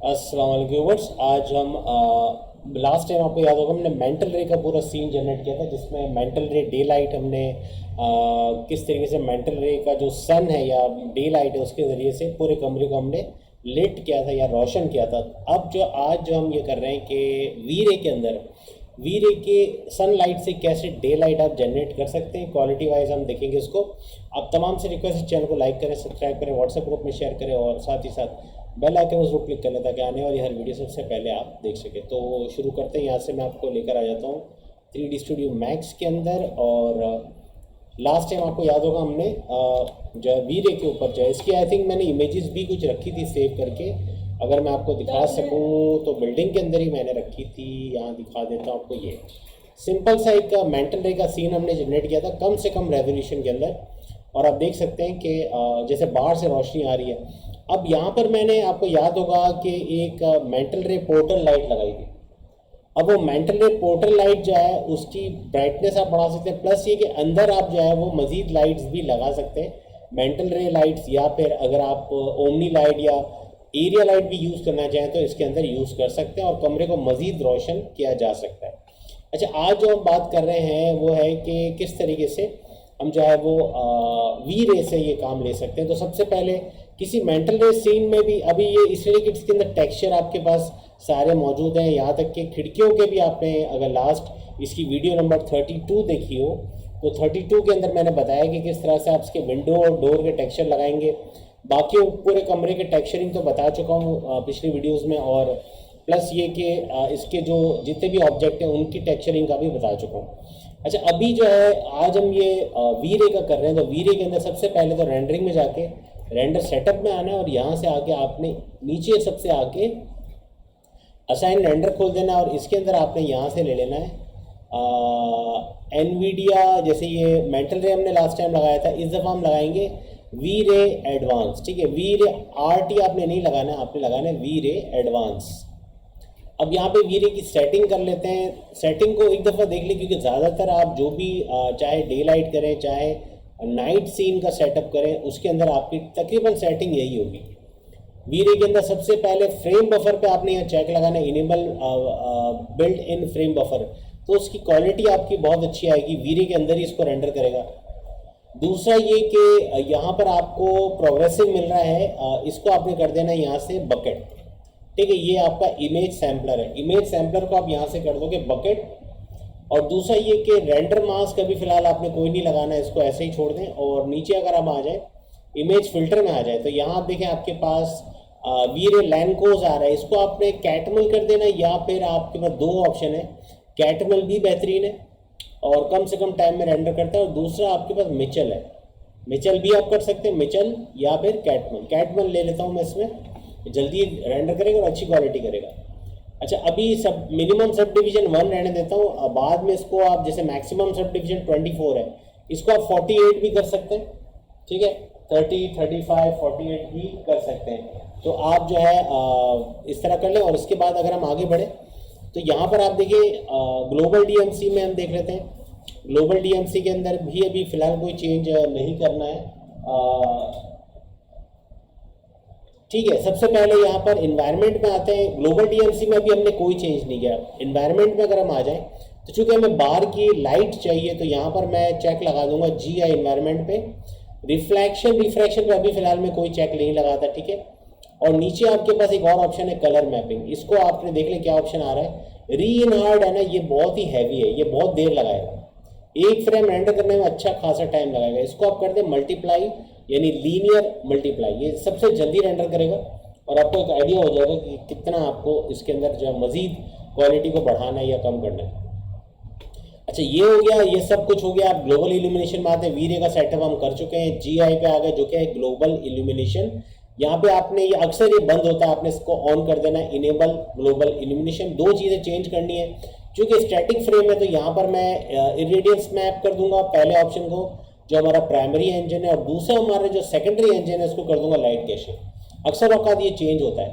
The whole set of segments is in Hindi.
अस्सलाम वालेकुम व्यूअर्स। आज हम लास्ट टाइम आपको याद होगा हमने मेंटल रे का पूरा सीन जनरेट किया था, जिसमें मेंटल रे डे लाइट हमने किस तरीके से मेंटल रे का जो सन है या डे लाइट है उसके ज़रिए से पूरे कमरे को हमने लिट किया था या रोशन किया था। अब जो आज जो हम ये कर रहे हैं कि वी रे के अंदर वी रे के सनलाइट से कैसे डे लाइट आप जनरेट कर सकते हैं, क्वालिटी वाइज हम देखेंगे इसको। आप तमाम से रिक्वेस्ट है चैनल को लाइक करें, सब्सक्राइब करें, व्हाट्सएप ग्रुप में शेयर करें और साथ ही साथ बेल आइकन उसको क्लिक कर लें ताकि आने वाली हर वीडियो सबसे पहले आप देख सकें। तो शुरू करते हैं। यहाँ से मैं आपको लेकर आ जाता हूँ 3D स्टूडियो मैक्स के अंदर। और लास्ट टाइम आपको याद होगा हमने जो वी रे के ऊपर जो है इसकी आई थिंक मैंने इमेजेस भी कुछ रखी थी सेव करके। अगर मैं आपको दिखा सकूँ तो बिल्डिंग के अंदर ही मैंने रखी थी, यहाँ दिखा देता हूँ आपको। ये सिंपल सा एक मेंटल रे का सीन हमने जनरेट किया था कम से कम रेजोल्यूशन के अंदर। और आप देख सकते हैं कि जैसे बाहर से रोशनी आ रही है। अब यहाँ पर मैंने आपको याद होगा कि एक मेंटल रे पोर्टल लाइट लगाई थी। अब वो मेंटल रे पोर्टल लाइट जो है उसकी ब्राइटनेस आप बढ़ा सकते हैं, प्लस ये कि अंदर आप जो है वो मज़ीद लाइट्स भी लगा सकते हैं, मेंटल रे लाइट्स, या फिर अगर आप ओमनी लाइट या एरिया लाइट भी यूज़ करना चाहें तो इसके अंदर यूज़ कर सकते हैं और कमरे को मज़ीद रोशन किया जा सकता है। अच्छा, आज जो हम बात कर रहे हैं वो है कि किस तरीके से हम जो है वो वी रे से ये काम ले सकते हैं। तो सबसे पहले किसी मेंटल रे सीन में भी अभी ये इसलिए कि इसके अंदर टेक्सचर आपके पास सारे मौजूद हैं, यहाँ तक कि खिड़कियों के भी आपने अगर लास्ट इसकी वीडियो नंबर 32 देखी हो तो 32 के अंदर मैंने बताया कि किस तरह से आप इसके विंडो और डोर के टेक्सचर लगाएंगे। बाकी पूरे कमरे के टेक्सचरिंग तो बता चुका हूँ पिछली वीडियोज़ में, और प्लस ये कि इसके जो जितने भी ऑब्जेक्ट हैं उनकी टेक्सचरिंग का भी बता चुका हूँ। अच्छा, अभी जो है आज हम ये वी रे का कर रहे हैं। तो वी रे के अंदर सबसे पहले तो रेंडरिंग में जाके रेंडर सेटअप में आना है और यहाँ से आके आपने नीचे सबसे आके असाइन रेंडर खोल देना है और इसके अंदर आपने यहाँ से ले लेना है एनवीडिया। जैसे ये मेंटल रे हमने लास्ट टाइम लगाया था, इस दफ़ा हम लगाएंगे वी रे एडवांस। ठीक है, वी रे RT आपने नहीं लगाना है, आपने लगाना है वी रे एडवांस। अब यहाँ पे वी रे की सेटिंग कर लेते हैं। सेटिंग को एक दफ़ा देख लें क्योंकि ज़्यादातर आप जो भी चाहे डे लाइट करें चाहे नाइट सीन का सेटअप करें उसके अंदर आपकी तकरीबन सेटिंग यही होगी। वी रे के अंदर सबसे पहले फ्रेम बफर पे आपने यहाँ चेक लगाना है, enable built in frame buffer, तो उसकी क्वालिटी आपकी बहुत अच्छी आएगी, वी रे के अंदर ही इसको रेंडर करेगा। दूसरा ये कि यहाँ पर आपको प्रोग्रेसिव मिल रहा है, इसको आपने कर देना है यहाँ से बकेट। ठीक है, ये आपका इमेज सैम्पलर है, इमेज सैम्पलर को आप यहाँ से कर दोगे बकेट। और दूसरा ये कि रेंडर मास्क अभी फ़िलहाल आपने कोई नहीं लगाना है, इसको ऐसे ही छोड़ दें। और नीचे अगर हम आ जाए इमेज फिल्टर में आ जाए तो यहाँ आप देखें आपके पास वी रे लैंकोज आ रहा है, इसको आपने कैटमल कर देना है या फिर आपके पास दो ऑप्शन है। कैटमल भी बेहतरीन है और कम से कम टाइम में रेंडर करता है, और दूसरा आपके पास मिचल है, मिचल भी आप कर सकते हैं, मिचल या फिर कैटमल। कैटमल ले लेता हूँ मैं, इसमें जल्दी रेंडर करेगा और अच्छी क्वालिटी करेगा। अच्छा, अभी सब मिनिमम सब डिवीजन 1 रहने देता हूँ, बाद में इसको आप जैसे मैक्सिमम सब डिवीजन 24 है, इसको आप 48 भी कर सकते हैं। ठीक है, 30, 35, 48 भी कर सकते हैं। तो आप जो है इस तरह कर लें। और इसके बाद अगर हम आगे बढ़े तो यहाँ पर आप देखिए ग्लोबल DMC में हम देख लेते हैं। ग्लोबल DMC के अंदर भी अभी फ़िलहाल कोई चेंज नहीं करना है। ठीक है, सबसे पहले यहाँ पर इन्वायरमेंट में आते हैं। ग्लोबल DMC में अभी हमने कोई चेंज नहीं किया। इन्वायरमेंट में अगर हम आ जाएं तो चूँकि हमें बाहर की लाइट चाहिए तो यहाँ पर मैं चेक लगा दूंगा GI इन्वायरमेंट पे। रिफ्लेक्शन रिफ्रैक्शन पे अभी फ़िलहाल मैं कोई चेक नहीं लगाता। ठीक है, और नीचे आपके पास एक और ऑप्शन है कलर मैपिंग, इसको आपने देख लें क्या ऑप्शन आ रहा है। री इन हार्ड है ना, ये बहुत ही हैवी है, ये बहुत देर लगाएगा, एक फ्रेम रेंडर करने में अच्छा खासा टाइम लगाएगा। इसको आप कर दें मल्टीप्लाई, यानी लीनियर मल्टीप्लाई, ये सबसे जल्दी रेंडर करेगा और आपको एक आइडिया हो जाएगा कि कितना आपको इसके अंदर जो है मज़ीद क्वालिटी को बढ़ाना है या कम करना है। अच्छा, ये हो गया, ये सब कुछ हो गया। आप ग्लोबल इल्यूमिनेशन में आते हैं, वी रे का सेटअप हम कर चुके हैं। GI पे आ गए जो कि है ग्लोबल इल्यूमिनेशन। यहाँ पे आपने ये अक्सर ये बंद होता है, आपने इसको ऑन कर देना है, इनेबल ग्लोबल इल्यूमिनेशन। दो चीज़ें चेंज करनी है, क्योंकि स्टैटिक फ्रेम है तो यहाँ पर मैं इरेडियंस मैप कर दूंगा पहले ऑप्शन को जो हमारा प्राइमरी इंजन है, और दूसरा हमारा जो सेकेंडरी इंजन है उसको कर दूंगा लाइट कैशिंग। अक्सर औकात ये चेंज होता है,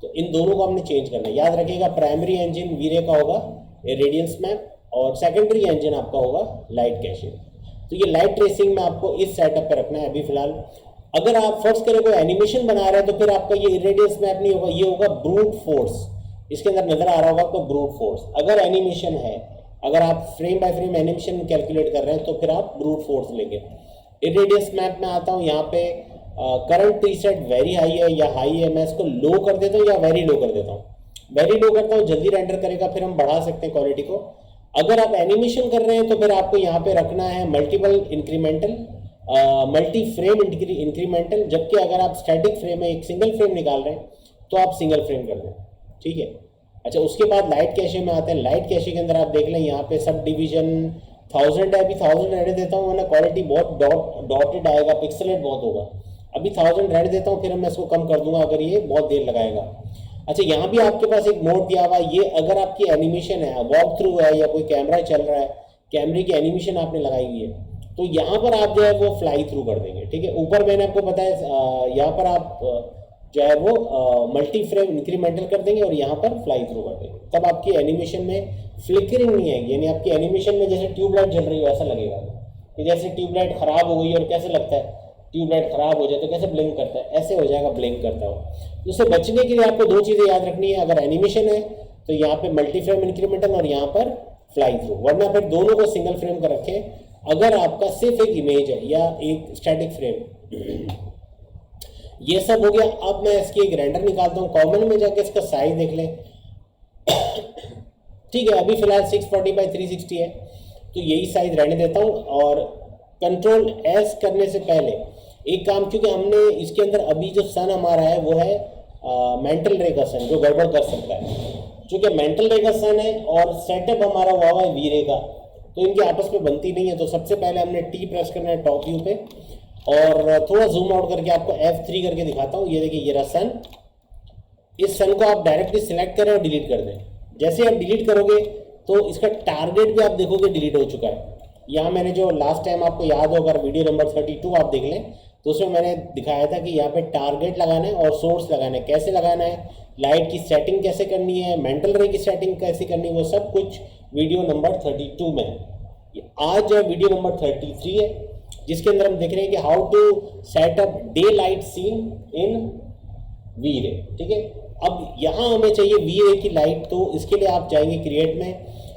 तो इन दोनों को हमने चेंज करना है। याद रखिएगा, प्राइमरी इंजन वी रे का होगा इरेडियंस मैप और सेकेंडरी इंजन आपका होगा लाइट कैशिंग। तो ये लाइट ट्रेसिंग में आपको इस सेटअप पे रखना है अभी फ़िलहाल। अगर आप फर्स्ट करें कोई एनिमेशन बना रहे हैं तो फिर आपका ये इरेडियंस मैप नहीं होगा, ये होगा ब्रूट फोर्स। इसके अंदर नजर आ रहा होगा आपको ब्रूट फोर्स। अगर एनिमेशन है, अगर आप frame by frame animation calculate कर रहे हैं तो फिर आप ब्रूट फोर्स लेंगे। इरेडियंस मैप में आता हूँ, यहाँ पे करंट प्रीसेट वेरी हाई है या हाई है, मैं इसको लो कर देता हूँ या वेरी लो कर देता हूँ। वेरी लो करता हूँ, जल्दी रेंडर करेगा, फिर हम बढ़ा सकते हैं क्वालिटी को। अगर आप एनिमेशन कर रहे हैं तो फिर आपको यहाँ पे रखना है multiple incremental, multi frame incremental, जबकि अगर आप स्टैटिक फ्रेम में एक सिंगल फ्रेम निकाल रहे हैं तो आप सिंगल फ्रेम कर दें, ठीक है। अच्छा, उसके बाद लाइट कैशे में आते हैं। लाइट कैशे के अंदर आप देख लें यहाँ पे सब डिवीजन 1000 है, अभी 1000 रहने देता हूँ, वरना क्वालिटी बहुत डॉटेड आएगा, पिक्सलेट बहुत होगा। अभी 1000 रहने देता हूँ, फिर मैं इसको कम कर दूंगा अगर ये बहुत देर लगाएगा। अच्छा, यहाँ भी आपके पास एक मोड दिया हुआ है, ये अगर आपकी एनिमेशन है, वॉक थ्रू है या कोई कैमरा चल रहा है, कैमरे की एनिमेशन आपने लगाई हुई है, तो यहाँ पर आप जो है वो फ्लाई थ्रू कर देंगे, ठीक है। ऊपर मैंने आपको बताया यहाँ पर आप जो है वो मल्टी फ्रेम इंक्रीमेंटल कर देंगे और यहाँ पर फ्लाई थ्रू कर देंगे, तब आपकी एनिमेशन में फ्लिकरिंग नहीं आएगी, यानी आपकी एनिमेशन में जैसे ट्यूबलाइट जल रही हो ऐसा लगेगा कि जैसे ट्यूबलाइट खराब हो गई और कैसे लगता है, ट्यूबलाइट खराब हो जाए तो कैसे ब्लिंक करता है, ऐसे हो जाएगा ब्लिंक करता हो। तो उससे बचने के लिए आपको दो चीज़ें याद रखनी है, अगर एनिमेशन है तो यहाँ पे मल्टी फ्रेम इंक्रीमेंटल और यहाँ पर फ्लाई थ्रू, वरना फिर दोनों को सिंगल फ्रेम कर रखें। अगर आपका सिर्फ एक इमेज है या एक स्टैटिक फ्रेम, ये सब हो गया। अब मैं इसकी एक रेंडर निकालता हूँ, कॉमन में जाके इसका साइज देख लें, ठीक है। अभी फिलहाल 640 बाई 360 है, तो यही साइज रहने देता हूँ। और कंट्रोल एस करने से पहले एक काम, क्योंकि हमने इसके अंदर अभी जो सन हमारा है वो है मेंटल रे का सन, जो गड़बड़ कर सकता है। चूंकि मेंटल रे का सन है और सेटअप हमारा हुआ है वी रे का, तो इनकी आपस में बनती नहीं है। तो सबसे पहले हमने टी प्रेस करना है टॉप व्यू पे, और थोड़ा जूम आउट करके आपको F3 करके दिखाता हूँ। ये देखिए, ये रहा सन। इस सन को आप डायरेक्टली सिलेक्ट करें और डिलीट कर दें। जैसे आप डिलीट करोगे तो इसका टारगेट भी आप देखोगे डिलीट हो चुका है। यहाँ मैंने जो लास्ट टाइम आपको याद होगा, वीडियो नंबर 32 आप देख लें, तो उसमें मैंने दिखाया था कि यहाँ पे टारगेट लगाना है और सोर्स लगाना है। कैसे लगाना है, लाइट की सेटिंग कैसे करनी है, मेंटल रे की सेटिंग कैसे करनी है, वो सब कुछ वीडियो नंबर 32 में है। आज जो वीडियो नंबर 33 है, जिसके अंदर हम देख रहे हैं कि how to set up daylight scene in V Ray, ठीक है। अब यहाँ हमें चाहिए वी रे की लाइट, तो इसके लिए आप जाएंगे क्रिएट में।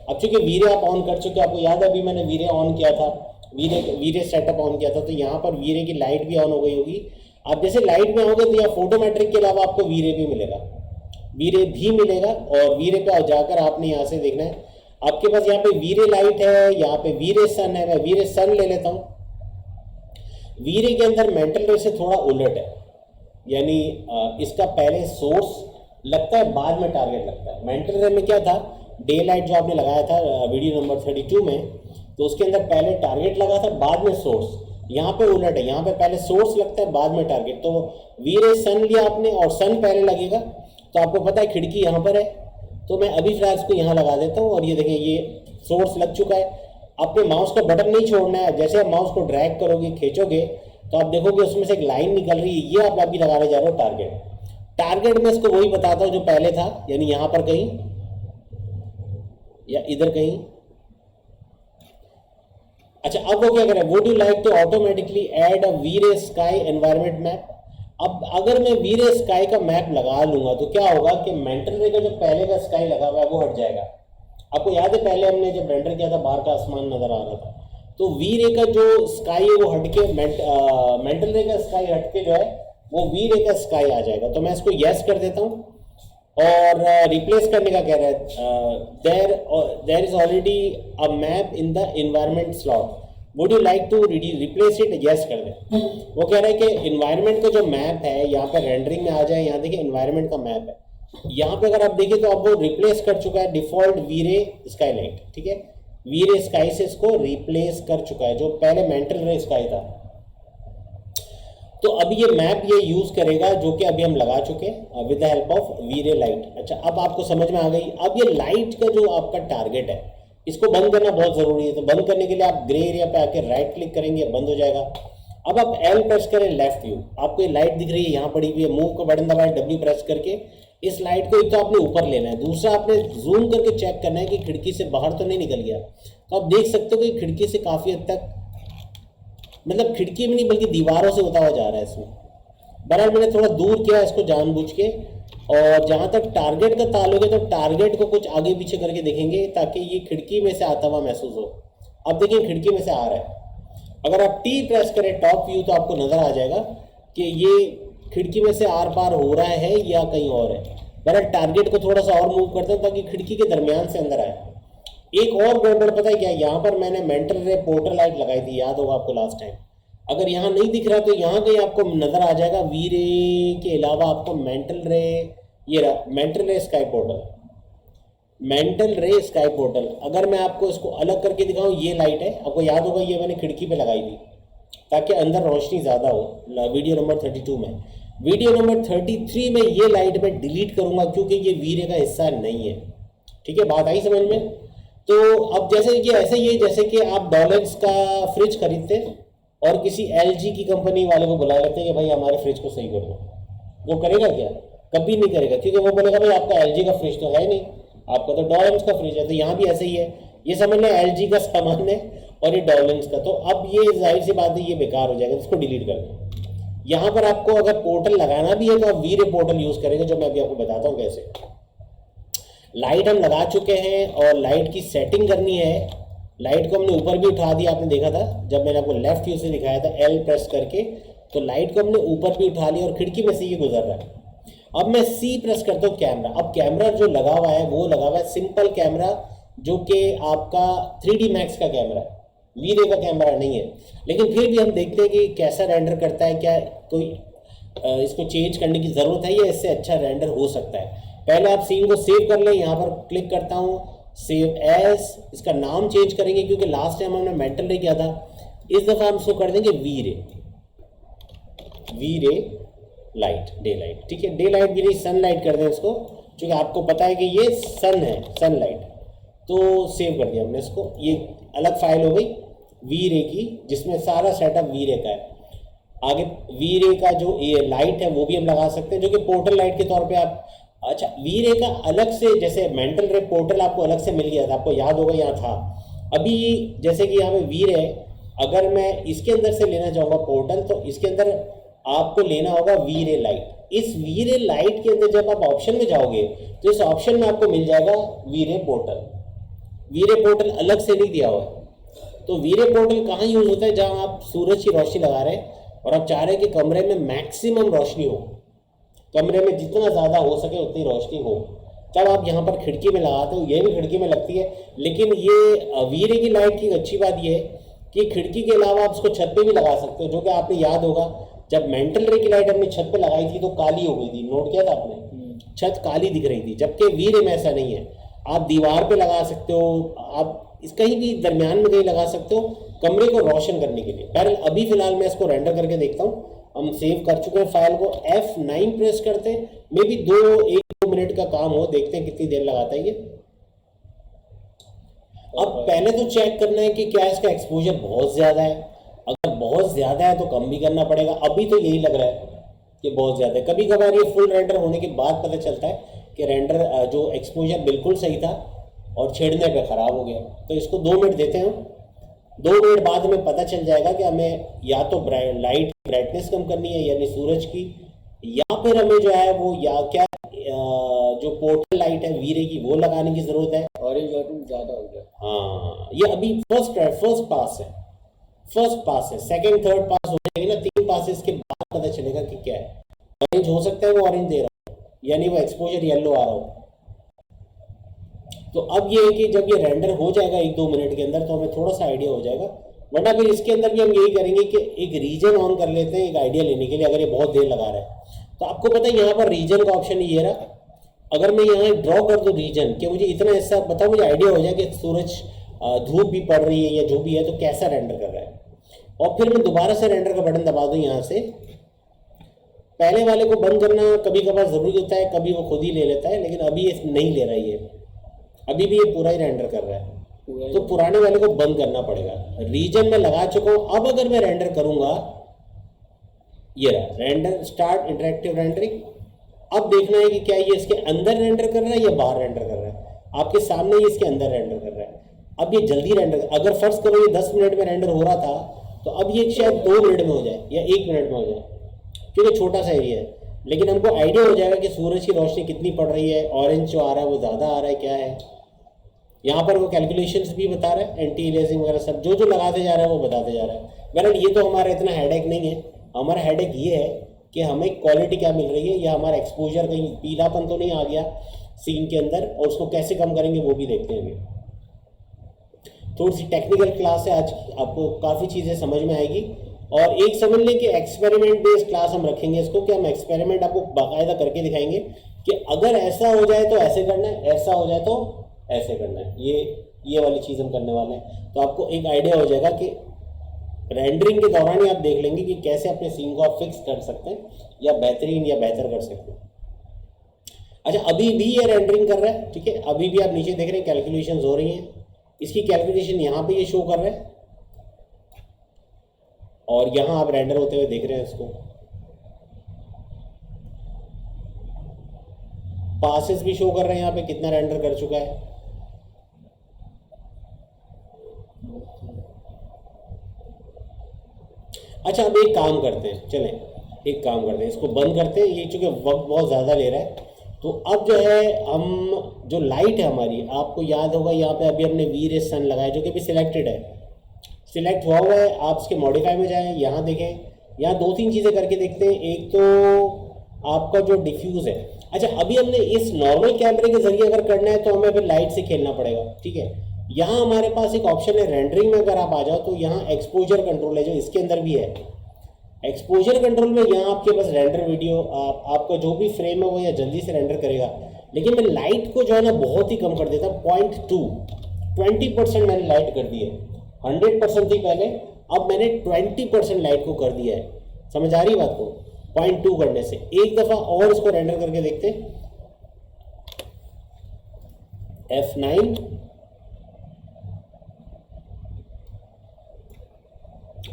अब चूंकि वी रे आप ऑन कर चुके, आपको याद है अभी मैंने वी रे ऑन किया था, वी रे सेटअप ऑन किया था, तो यहाँ पर वी रे की लाइट भी ऑन हो गई होगी। आप जैसे लाइट में आओगे तो यहाँ फोटोमेट्रिक के अलावा आपको वी रे भी मिलेगा, वी रे भी मिलेगा। और वी रे पे जाकर आपने यहाँ से देखना है, आपके पास यहाँ पे वी रे लाइट है, यहाँ पे वी रे सन है। मैं वी रे सन ले लेता हूँ। वी रे के अंदर मेंटल रे से थोड़ा उलट है, यानी इसका पहले सोर्स लगता है, बाद में टारगेट लगता है। मेंटल रे में क्या था, डे लाइट जो आपने लगाया था वीडियो नंबर 32 में, तो उसके अंदर पहले टारगेट लगा था, बाद में सोर्स। यहाँ पे उलट है, यहाँ पे पहले सोर्स लगता है, बाद में टारगेट। तो वी रे सन लिया आपने और सन पहले लगेगा, तो आपको पता है खिड़की यहाँ पर है, तो मैं अभी फिलहाल इसको यहाँ लगा देता हूँ। और ये देखिए, ये सोर्स लग चुका है। आपने माउस का बटन नहीं छोड़ना है, जैसे आप माउस को ड्रैग करोगे, खींचोगे, तो आप देखोगे उसमें से एक लाइन निकल रही है, ये आप अभी लगाने जा रहे हो टारगेट। टारगेट में इसको वही बताता हूँ जो पहले था, यानी यहाँ पर कहीं या इधर कहीं। अच्छा, अब वो क्या करें, would you like to automatically add a V Ray sky environment map. अब अगर मैं वी रे स्काई का मैप लगा लूंगा तो क्या होगा कि मेंटल रे का जो पहले का स्काई लगा हुआ है वो हट जाएगा। आपको याद है पहले हमने जब रेंडर किया था बाहर का आसमान नजर आ रहा था, तो वी रे का जो स्काई है वो हटके मेंटल रे का स्काई हटके जो है वो वी रे का स्काई आ जाएगा। तो मैं इसको यस कर देता हूँ और रिप्लेस करने का कह रहा है, there is already a map in the environment slot, would you like to replace it, yes कर दे। वो कह रहा है कि एनवायरनमेंट का जो मैप है यहाँ पे रेंडरिंग में आ जाए। यहाँ देखिए एनवायरनमेंट का मैप है, यहाँ पे अगर आप देखिए तो अब वो रिप्लेस कर चुका है default we Ray sky light, ठीक है। वी रे स्काई से इसको रिप्लेस कर चुका है, जो पहले मेंटल रे स्काई था। तो अब ये मैप ये यूज करेगा जो कि अभी हम लगा चुके हैं with the help of V Ray light. अच्छा, अब आपको समझ में आ गई। अब ये लाइट का जो आपका टारगेट है, इसको बंद करना बहुत जरूरी है। तो बंद करने के लिए आप ग्रे एरिया पे आके राइट क्लिक करेंगे, बंद हो जाएगा। अब आप एल प्रेस करें लेफ्ट व्यू, आपको ये लाइट दिख रही है यहाँ पड़ी हुई है, मूव का बटन दबाएं, डब्ल्यू प्रेस करके इस लाइट को एक तो आपने ऊपर लेना है, दूसरा आपने जूम करके चेक करना है कि खिड़की से बाहर तो नहीं निकल गया। तो आप देख सकते हो कि खिड़की से काफी हद तक मतलब खिड़की में नहीं बल्कि दीवारों से होता हुआ जा रहा है इसमें। बहरहाल मैंने थोड़ा दूर किया इसको जानबूझ के। और जहाँ तक टारगेट का ताल्लुक है तो टारगेट को कुछ आगे पीछे करके देखेंगे ताकि ये खिड़की में से आता हुआ महसूस हो। अब देखिए खिड़की में से आ रहा है। अगर आप टी प्रेस करें टॉप व्यू तो आपको नज़र आ जाएगा कि ये खिड़की में से आर पार हो रहा है या कहीं और है। बहरहाल टारगेट को थोड़ा सा और मूव करते हैं ताकि खिड़की के दरमियान से अंदर आए। एक और गड़बड़ पता है क्या, यहाँ पर मैंने मेंटल रे पोर्टल लाइट लगाई थी, याद होगा आपको लास्ट टाइम। अगर यहाँ नहीं दिख रहा तो यहाँ कहीं आपको नज़र आ जाएगा वी रे के अलावा आपको मेंटल रे, ये रहा मेंटल रे स्काई पोर्टल, मेंटल रे स्काई पोर्टल। अगर मैं आपको इसको अलग करके दिखाऊं, ये लाइट है, आपको याद होगा ये मैंने खिड़की पे लगाई थी ताकि अंदर रोशनी ज़्यादा हो। वीडियो नंबर 32 में, वीडियो नंबर 33 में ये लाइट मैं डिलीट करूँगा क्योंकि ये वी रे का हिस्सा नहीं है। ठीक है, बात आई समझ में। तो अब जैसे कि ऐसे ही है जैसे कि आप डॉलर्स का फ्रिज खरीदते और किसी एलजी की कंपनी वाले को बुला लेते हैं कि भाई हमारे फ्रिज को सही कर दो। वो करेगा क्या? कभी नहीं करेगा, क्योंकि वो बोलेगा भाई आपका एलजी का फ्रिज तो है नहीं, आपका तो डॉलर्स का फ्रिज है। तो यहाँ भी ऐसे ही है, ये समझ लें एलजी का सामान है और ये डॉलर्स का। तो अब ये जाहिर सी बात है ये बेकार हो जाएगा, इसको डिलीट कर दें। यहाँ पर आपको अगर पोर्टल लगाना भी है तो आप वी रे पोर्टल यूज़ करेंगे, जो मैं अभी आपको बताता हूँ कैसे। लाइट हम लगा चुके हैं और लाइट की सेटिंग करनी है। लाइट को हमने ऊपर भी उठा दिया, आपने देखा था जब मैंने आपको लेफ्ट व्यू से दिखाया था एल प्रेस करके, तो लाइट को हमने ऊपर भी उठा लिया और खिड़की में से ये गुजर रहा है। अब मैं सी प्रेस करता हूँ कैमरा। अब कैमरा जो लगा हुआ है वो लगा हुआ है सिंपल कैमरा, जो कि आपका 3D मैक्स का कैमरा है, वी रे का कैमरा नहीं है। लेकिन फिर भी हम देखते हैं कि कैसा रेंडर करता है, क्या कोई इसको चेंज करने की ज़रूरत है या इससे अच्छा रेंडर हो सकता है। पहले आप सीन को सेव कर लें, यहाँ पर क्लिक करता हूँ सेव एज, इसका नाम चेंज करेंगे क्योंकि लास्ट टाइम हमने मेंटल रे किया था, इस दफ़ा हम इसको कर देंगे we Ray light, day light. ठीक है, डे लाइट भी नहीं सन लाइट कर दें इसको, क्योंकि आपको पता है कि ये सन है, सन लाइट। तो सेव कर दिया हमने इसको, ये अलग फाइल हो गई वी रे की जिसमें सारा सेटअप वी रे का है। आगे वी रे का जो ये लाइट है वो भी हम लगा सकते हैं, जो कि पोर्टल लाइट के तौर पे आप, अच्छा वी रे का अलग से, जैसे मेंटल रे पोर्टल आपको अलग से मिल गया था, आपको याद होगा यहाँ था। अभी जैसे कि यहाँ पे वी रे, अगर मैं इसके अंदर से लेना चाहूँगा पोर्टल, तो इसके अंदर आपको लेना होगा वी रे लाइट। इस वी रे लाइट के अंदर जब आप ऑप्शन में जाओगे तो इस ऑप्शन में आपको मिल जाएगा वी रे पोर्टल। वी रे पोर्टल अलग से नहीं दिया हुआ है। तो वी रे पोर्टल कहाँ यूज़ होता है? जहाँ आप सूरज की रोशनी लगा रहे हैं और आप चाह रहे हैं कि कमरे में मैक्सिमम रोशनी हो, कमरे में जितना ज़्यादा हो सके उतनी रोशनी हो, तब आप यहाँ पर खिड़की में लगाते हो। ये भी खिड़की में लगती है, लेकिन ये वी रे की लाइट की अच्छी बात ये है कि खिड़की के अलावा आप इसको छत पे भी लगा सकते हो, जो कि आपने याद होगा जब मेंटल रे की लाइट हमने छत पे लगाई थी तो काली हो गई थी, नोट किया था आपने, छत काली दिख रही थी। जबकि वी रे में ऐसा नहीं है, आप दीवार पे लगा सकते हो, आप इस कहीं भी दरमियान में कहीं लगा सकते हो कमरे को रोशन करने के लिए। पहले अभी फिलहाल मैं इसको रेंडर करके देखता हूँ। हम सेव कर चुके हैं फाइल को, F9 प्रेस करते हैं, मे बी 1-2 मिनट का काम हो, देखते हैं कितनी देर लगाता है ये। अब पहले तो चेक करना है कि क्या इसका एक्सपोजर बहुत ज़्यादा है। अगर बहुत ज़्यादा है तो कम भी करना पड़ेगा। अभी तो यही लग रहा है कि बहुत ज़्यादा है। कभी कभार ये फुल रेंडर होने के बाद पता चलता है कि रेंडर जो एक्सपोजर बिल्कुल सही था और छेड़ने पे ख़राब हो गया। तो इसको 2 मिनट देते हैं। 2 मिनट बाद हमें पता चल जाएगा कि हमें या तो लाइट ब्राइटनेस कम करनी है यानी सूरज की, या फिर हमें जो है वो या क्या जो पोर्टल लाइट है वी रे की वो लगाने की ज़रूरत है। ऑरेंज लाइटिंग ज़्यादा हो गया। हाँ, ये अभी फर्स्ट पास है, सेकंड थर्ड पास हो जाएगी ना, 3 पासेस के बाद पता चलेगा कि क्या है। ऑरेंज हो सकता है वो ऑरेंज दे रहा हो, यानी वो एक्सपोजर येलो आ रहा हो। तो अब ये है कि जब ये रेंडर हो जाएगा 1-2 मिनट के अंदर तो हमें थोड़ा सा आइडिया हो जाएगा। वरना फिर इसके अंदर भी हम यही करेंगे कि एक रीजन ऑन कर लेते हैं एक आइडिया लेने के लिए, अगर ये बहुत देर लगा रहा है। तो आपको पता है यहाँ पर रीजन का ऑप्शन ये रहा। अगर मैं यहाँ ड्रॉ कर दूँ रीजन कि मुझे इतना हिस्सा बताओ, मुझे आइडिया हो जाए कि सूरज धूप भी पड़ रही है या जो भी है तो कैसा रेंडर कर रहा है। और फिर मैं दोबारा से रेंडर का बटन दबा दूँ यहाँ से। पहले वाले को बंद करना कभी कभार ज़रूरी होता है, कभी वो खुद ही ले लेता है, लेकिन अभी ये नहीं ले रहा है, ये अभी भी ये पूरा ही रेंडर कर रहा है। तो पुराने वाले को बंद करना पड़ेगा। रीजन में लगा चुका हूँ। अब अगर मैं रेंडर करूँगा, ये रहा रेंडर स्टार्ट इंटरेक्टिव रेंडरिंग। अब देखना है कि क्या ये इसके अंदर रेंडर कर रहा है या बाहर रेंडर कर रहा है। आपके सामने ये इसके अंदर रेंडर कर रहा है। अब ये जल्दी रेंडर, अगर फर्स्ट करो ये 10 मिनट में रेंडर हो रहा था तो अब ये शायद 2 मिनट में हो जाए या 1 मिनट में हो जाए, क्योंकि छोटा सा एरिया है, लेकिन हमको आइडिया हो जाएगा कि सूरज की रोशनी कितनी पड़ रही है, ऑरेंज जो आ रहा है वो ज़्यादा आ रहा है क्या है। यहाँ पर वो कैलकुलेशंस भी बता रहा है, एंटी इलेजिंग वगैरह सब जो जो लगाते जा रहा है वो बताते जा रहा है। बहरहाल ये तो हमारा इतना हेडेक नहीं है, हमारा हेडेक ये है कि हमें क्वालिटी क्या मिल रही है, या हमारा एक्सपोजर कहीं पीलापन तो नहीं आ गया सीन के अंदर, और उसको कैसे कम करेंगे वो भी देखते हैं। अभी थोड़ी सी टेक्निकल क्लास है आज, आपको काफ़ी चीज़ें समझ में आएगी। और एक समझ लें कि एक्सपेरिमेंट बेस्ड क्लास हम रखेंगे इसको, कि हम एक्सपेरिमेंट आपको बाकायदा करके दिखाएंगे कि अगर ऐसा हो जाए तो ऐसे करना है, ऐसा हो जाए तो ऐसे करना है, ये वाली चीज़ हम करने वाले हैं। तो आपको एक आइडिया हो जाएगा कि रेंडरिंग के दौरान ही आप देख लेंगे कि कैसे अपने सीन को आप फिक्स कर सकते हैं या बेहतरीन या बेहतर कर सकते हैं। अच्छा, अभी भी ये रेंडरिंग कर रहा है, ठीक है, अभी भी आप नीचे देख रहे हैं कैलकुलेशंस हो रही हैं, इसकी कैलकुलेशन यहाँ पे ये शो कर रहा है, और यहाँ आप रेंडर होते हुए देख रहे हैं इसको। पासेस भी शो कर रहे हैं यहाँ पे कितना रेंडर कर चुका है। अच्छा, अब एक काम करते हैं, चलें एक काम करते हैं, इसको बंद करते हैं, ये चूँकि वक्त बहुत ज़्यादा ले रहा है। तो अब जो है हम जो लाइट है हमारी, आपको याद होगा यहाँ पे अभी हमने वी रे सन लगाया जो कि अभी सिलेक्टेड है, सिलेक्ट हुआ हुआ है। आप इसके मॉडिफाई में जाएं, यहाँ देखें, यहाँ 2-3 चीज़ें करके देखते हैं। एक तो आपका जो डिफ्यूज़ है, अच्छा अभी हमने इस नॉर्मल कैमरे के जरिए अगर करना है तो हमें फिर लाइट से खेलना पड़ेगा, ठीक है। यहाँ हमारे पास एक ऑप्शन है रेंडरिंग में, अगर आप आ जाओ तो यहाँ एक्सपोजर कंट्रोल है जो इसके अंदर भी है। एक्सपोजर कंट्रोल में यहाँ आपके पास रेंडर वीडियो, आपका जो भी फ्रेम है वो या जल्दी से रेंडर करेगा, लेकिन मैं लाइट को जो है ना बहुत ही कम कर देता, 20% मैंने लाइट कर दी है। 100% थी पहले, अब मैंने 20% लाइट को कर दिया है। समझ आ रही बात को? 0.2 करने से एक दफ़ा और इसको रेंडर करके देखते हैं। F9,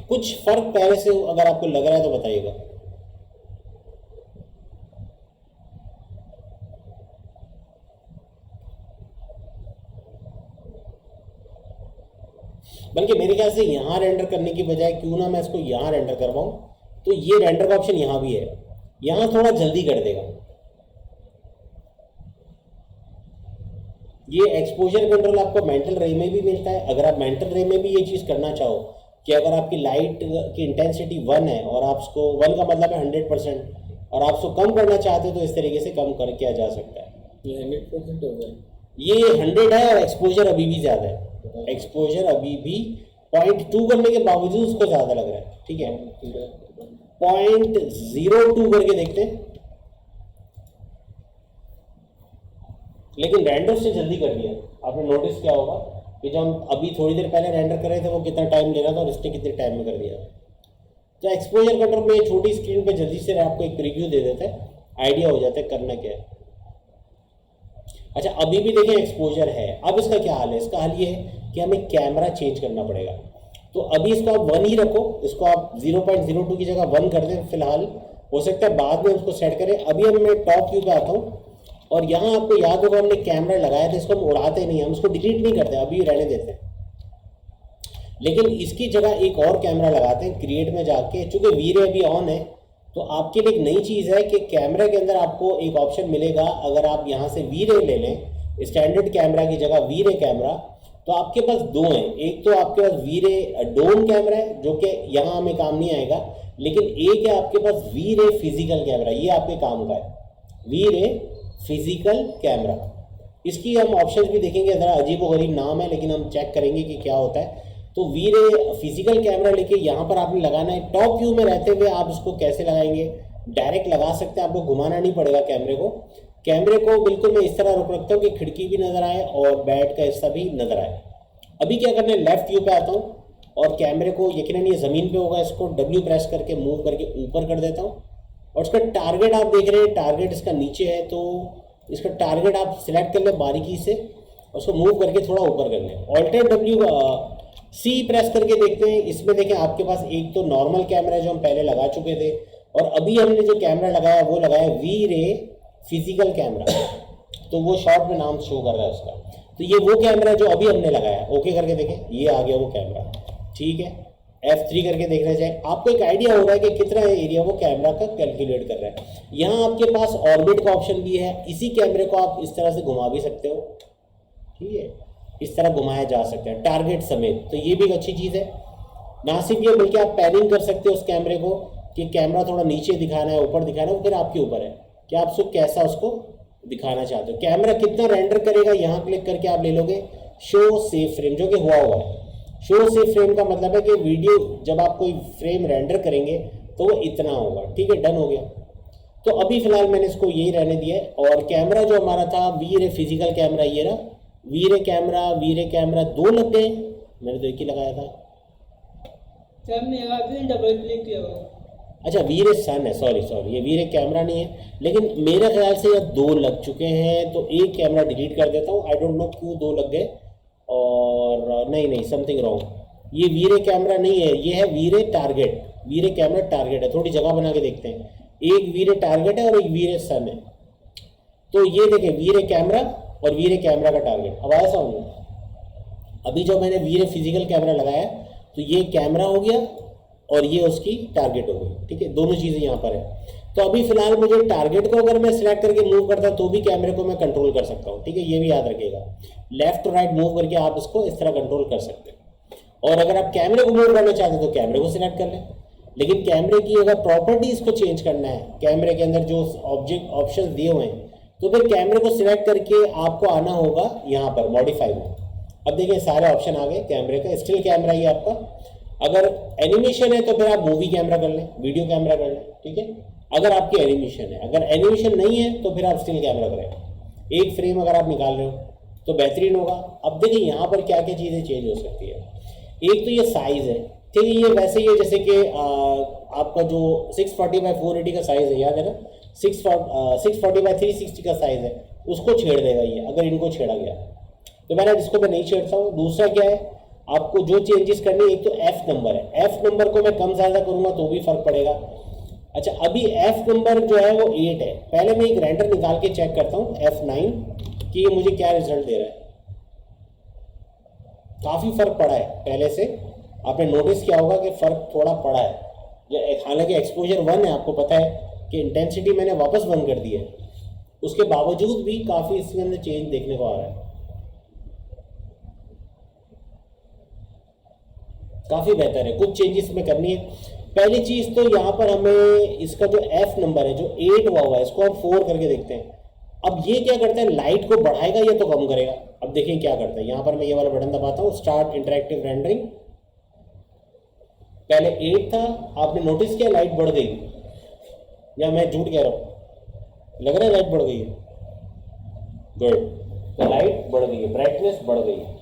कुछ फर्क पहले से अगर आपको लग रहा है तो बताइएगा। बल्कि मेरे ख्याल से यहाँ रेंडर करने की बजाय क्यों ना मैं इसको यहाँ रेंडर करवाऊँ, तो ये रेंडर का ऑप्शन यहाँ भी है, यहाँ थोड़ा जल्दी कर देगा। ये एक्सपोजर कंट्रोल आपको मेंटल रे में भी मिलता है। अगर आप मेंटल रे में भी ये चीज़ करना चाहो कि अगर आपकी लाइट की इंटेंसिटी 1 है और आप उसको 1 का मतलब है 100%, और आप उसको कम करना चाहते हो तो इस तरीके से कम कर किया जा सकता है। ये 100% हो गया, ये 100 है और एक्सपोजर अभी भी ज़्यादा है। एक्सपोजर अभी भी 0.2 करने के बावजूद उसको ज़्यादा लग रहा है, ठीक है। 0.02 करके देखते हैं, लेकिन रेंडर से जल्दी कर दिया। आपने नोटिस किया होगा कि जब हम अभी थोड़ी देर पहले रेंडर कर रहे थे वो कितना टाइम ले रहा था और इसने कितने टाइम में कर दिया। तो एक्सपोजर कंट्रोल में छोटी स्क्रीन पे जल्दी से आपको एक प्रीव्यू दे देता है, आइडिया हो जाता है करना क्या है। अच्छा, अभी भी देखें एक्सपोजर है। अब इसका क्या हाल है? इसका हाल ये है कि हमें कैमरा चेंज करना पड़ेगा। तो अभी इसको आप 1 ही रखो, इसको आप 0.02 की जगह 1 कर दें फिलहाल, हो सकता है बाद में उसको सेट करें। अभी हम मैं टॉप व्यू पे आता हूँ और यहाँ आपको याद होगा हमने कैमरा लगाया था, इसको हम उड़ाते नहीं, हम इसको डिलीट नहीं करते, अभी रहने देते हैं। लेकिन इसकी जगह एक और कैमरा लगाते हैं क्रिएट में जाके। चूँकि वी-रे अभी ऑन है तो आपके लिए एक नई चीज़ है कि कैमरे के अंदर आपको एक ऑप्शन मिलेगा। अगर आप यहाँ से वी-रे ले लें स्टैंडर्ड कैमरा की जगह वी-रे कैमरा, तो आपके पास 2 हैं। एक तो आपके पास वी-रे डोम कैमरा है जो कि यहाँ हमें काम नहीं आएगा, लेकिन एक है आपके पास वी-रे फिजिकल कैमरा, ये आपके काम का है। वी-रे फिजिकल कैमरा, इसकी हम ऑप्शंस भी देखेंगे, ज़रा अजीब व गरीब नाम है लेकिन हम चेक करेंगे कि क्या होता है। तो वी-रे फिजिकल कैमरा लेके यहाँ पर आपने लगाना है। टॉप व्यू में रहते हुए आप इसको कैसे लगाएंगे? डायरेक्ट लगा सकते हैं, आपको घुमाना नहीं पड़ेगा कैमरे को। कैमरे को बिल्कुल मैं इस तरह रोक रखता हूँ कि खिड़की भी नज़र आए और बेड का हिस्सा भी नज़र आए। अभी क्या करना है, लेफ्ट व्यू पे आता हूँ और कैमरे को, यकीनन ये ज़मीन पे होगा, इसको W प्रेस करके मूव करके ऊपर कर देता हूँ। और इसका टारगेट आप देख रहे हैं, टारगेट इसका नीचे है, तो इसका टारगेट आप सिलेक्ट कर लें बारीकी से, उसको मूव करके थोड़ा ऊपर कर लें। ऑल्टर C प्रेस करके देखते हैं। इसमें देखें आपके पास एक तो नॉर्मल कैमरा जो हम पहले लगा चुके थे, और अभी हमने जो कैमरा लगाया वो लगाया वी-रे फिजिकल कैमरा, तो वो शॉर्ट में नाम शो कर रहा है उसका। तो ये वो कैमरा जो अभी हमने लगाया, ओके करके देखें, ये आ गया वो कैमरा, ठीक है। F3 करके देखना चाहिए, आपको एक आइडिया हो रहा है कि कितना एरिया वो कैमरा का कैलकुलेट कर रहा है। यहाँ आपके पास ऑर्बिट का ऑप्शन भी है, इसी कैमरे को आप इस तरह से घुमा भी सकते हो, ठीक है, इस तरह घुमाया जा सकता है टारगेट समेत, तो ये भी एक अच्छी चीज़ है। ना सिर्फ ये बल्कि आप पैनिंग कर सकते हो उस कैमरे को कि कैमरा थोड़ा नीचे दिखाना है ऊपर दिखाना है, वो फिर आपके ऊपर है कि आप उसको कैसा उसको दिखाना चाहते हो। कैमरा कितना रेंडर करेगा यहाँ क्लिक करके आप ले लोगे शो सेव फ्रेम, जो कि हुआ है। शो सेव फ्रेम का मतलब है कि वीडियो जब आप कोई फ्रेम रेंडर करेंगे तो वो इतना होगा, ठीक है, डन हो गया। तो अभी फिलहाल मैंने इसको यही रहने दिया है। और कैमरा जो हमारा था वीरे फिजिकल कैमरा, ये रहा वीरे कैमरा 2 लग गए, मैंने तो एक ही लगाया था। डबल क्लिक किया हुआ। अच्छा वीरे सन है, सॉरी ये वीरे कैमरा नहीं है, लेकिन मेरे ख्याल से ये 2 लग चुके हैं, तो एक कैमरा डिलीट कर देता हूँ। आई डोंट नो क्यों 2 लग गए, और नहीं समथिंग रॉन्ग, ये वीरे कैमरा नहीं है, ये है वीरे टारगेट। वीरे कैमरा टारगेट है, थोड़ी जगह बना के देखते हैं। एक वीरे टारगेट है और एक वीरे सन है, तो ये देखें वीरे कैमरा और वीरे कैमरा का टारगेट। अब आया समझ में? अभी जो मैंने वीरे फिजिकल कैमरा लगाया तो ये कैमरा हो गया और ये उसकी टारगेट हो गई, ठीक है, दोनों चीज़ें यहाँ पर है। तो अभी फिलहाल मुझे टारगेट को अगर मैं सिलेक्ट करके मूव करता तो भी कैमरे को मैं कंट्रोल कर सकता हूँ, ठीक है, ये भी याद रखिएगा। लेफ्ट टू राइट मूव करके आप इसको इस तरह कंट्रोल कर सकते हैं। और अगर आप कैमरे को मूव करना चाहते हैं तो कैमरे को सिलेक्ट कर लें, लेकिन कैमरे की अगर प्रॉपर्टीज को चेंज करना है, कैमरे के अंदर जो ऑब्जेक्ट ऑप्शन दिए हुए हैं, तो फिर कैमरे को सिलेक्ट करके आपको आना होगा यहाँ पर मॉडिफाई में। अब देखिए सारे ऑप्शन आ गए कैमरे का, स्टिल कैमरा ही आपका। अगर एनिमेशन है तो फिर आप मूवी कैमरा कर लें, वीडियो कैमरा कर लें, ठीक है, अगर आपकी एनिमेशन है। अगर एनिमेशन नहीं है तो फिर आप स्टिल कैमरा करें। एक फ्रेम अगर आप निकाल रहे हो तो बेहतरीन होगा। अब देखिए यहाँ पर क्या क्या चीज़ें चेंज हो सकती है। एक तो ये साइज़ है, ठीक है, ये वैसे ही है जैसे कि आपका जो 640x480 का साइज़ है, याद है ना, 640x360 का साइज़ है, उसको छेड़ देगा ये अगर इनको छेड़ा गया। तो मैंने इसको मैं नहीं छेड़ता हूँ। दूसरा क्या है, आपको जो चेंजेस करनी है, एक तो एफ नंबर है, एफ नंबर को मैं कम ज़्यादा करूँगा तो भी फर्क पड़ेगा। अच्छा अभी एफ नंबर जो है वो 8 है, पहले मैं एक रेंडर निकाल के चेक करता हूँ F9 कि ये मुझे क्या रिजल्ट दे रहा है। काफ़ी फर्क पड़ा है पहले से, आपने नोटिस किया होगा कि फ़र्क थोड़ा पड़ा है। हालांकि एक्सपोजर 1 है, आपको पता है कि इंटेंसिटी मैंने वापस बंद कर दी है, उसके बावजूद भी काफ़ी इसके अंदर चेंज देखने को आ रहा है, काफ़ी बेहतर है। कुछ चेंजेस में करनी है। पहली चीज़ तो यहाँ पर हमें इसका जो एफ नंबर है जो 8 हुआ है, इसको हम 4 करके देखते हैं। अब ये क्या करता है, लाइट को बढ़ाएगा या तो कम करेगा। अब देखिए क्या करता है, यहाँ पर मैं ये वाला बटन दबाता हूँ, स्टार्ट इंटरैक्टिव रेंडरिंग। पहले 8 था, आपने नोटिस किया लाइट बढ़ गई, या मैं झूठ कह रहा हूँ, लग रहा है लाइट बढ़ गई है। गुड, तो लाइट बढ़ गई है, ब्राइटनेस बढ़ गई है।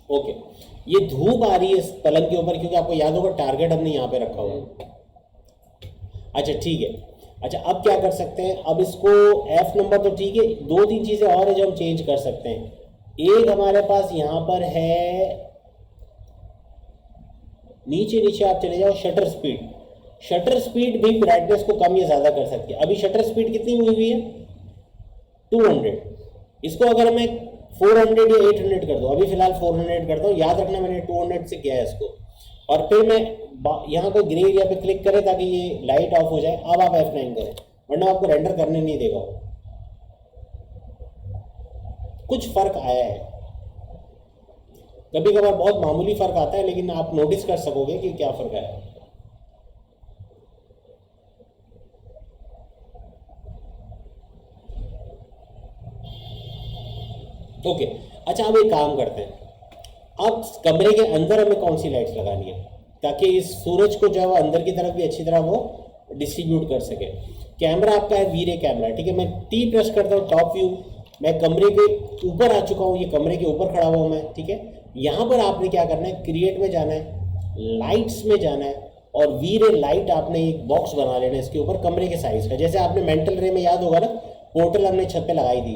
ओके, ये धूप आ रही है इस पलंग के ऊपर क्योंकि आपको याद होगा टारगेट हमने यहाँ पे रखा हुआ है। अच्छा ठीक है, अच्छा अब क्या कर सकते हैं, अब इसको एफ नंबर तो ठीक है, 2-3 चीज़ें और है जो हम चेंज कर सकते हैं। एक हमारे पास यहाँ पर है, नीचे आप चले जाओ, शटर स्पीड। शटर स्पीड भी ब्राइटनेस को कम या ज़्यादा कर सकती है। अभी शटर स्पीड कितनी हुई है, 200। इसको अगर मैं 400 या 800 कर दो, अभी फिलहाल 400 करता हूँ, याद रखना मैंने 200 से किया है इसको। और फिर मैं यहाँ पे ग्रे एरिया पे क्लिक करें ताकि ये लाइट ऑफ हो जाए। अब आप F9 करें, वरना आपको रेंडर करने नहीं देगा। कुछ फर्क आया है, कभी कभार बहुत मामूली फर्क आता है, लेकिन आप नोटिस कर सकोगे कि क्या फर्क आया है। ओके, अच्छा अब एक काम करते हैं, अब कमरे के अंदर हमें कौन सी लाइट्स लगानी है ताकि इस सूरज को जो है वो अंदर की तरफ भी अच्छी तरह वो डिस्ट्रीब्यूट कर सके। कैमरा आपका है वीरे कैमरा, ठीक है, मैं T प्रेस करता हूँ, टॉप व्यू, मैं कमरे के ऊपर आ चुका हूँ, ये कमरे के ऊपर खड़ा हुआ हूँ मैं, ठीक है। यहाँ पर आपने क्या करना है, क्रिएट में जाना है, लाइट्स में जाना है, और वीरे लाइट आपने एक बॉक्स बना लेना है इसके ऊपर कमरे के साइज का। जैसे आपने मेंटल रे में याद होगा ना, पोर्टल हमने छत पे लगाई थी,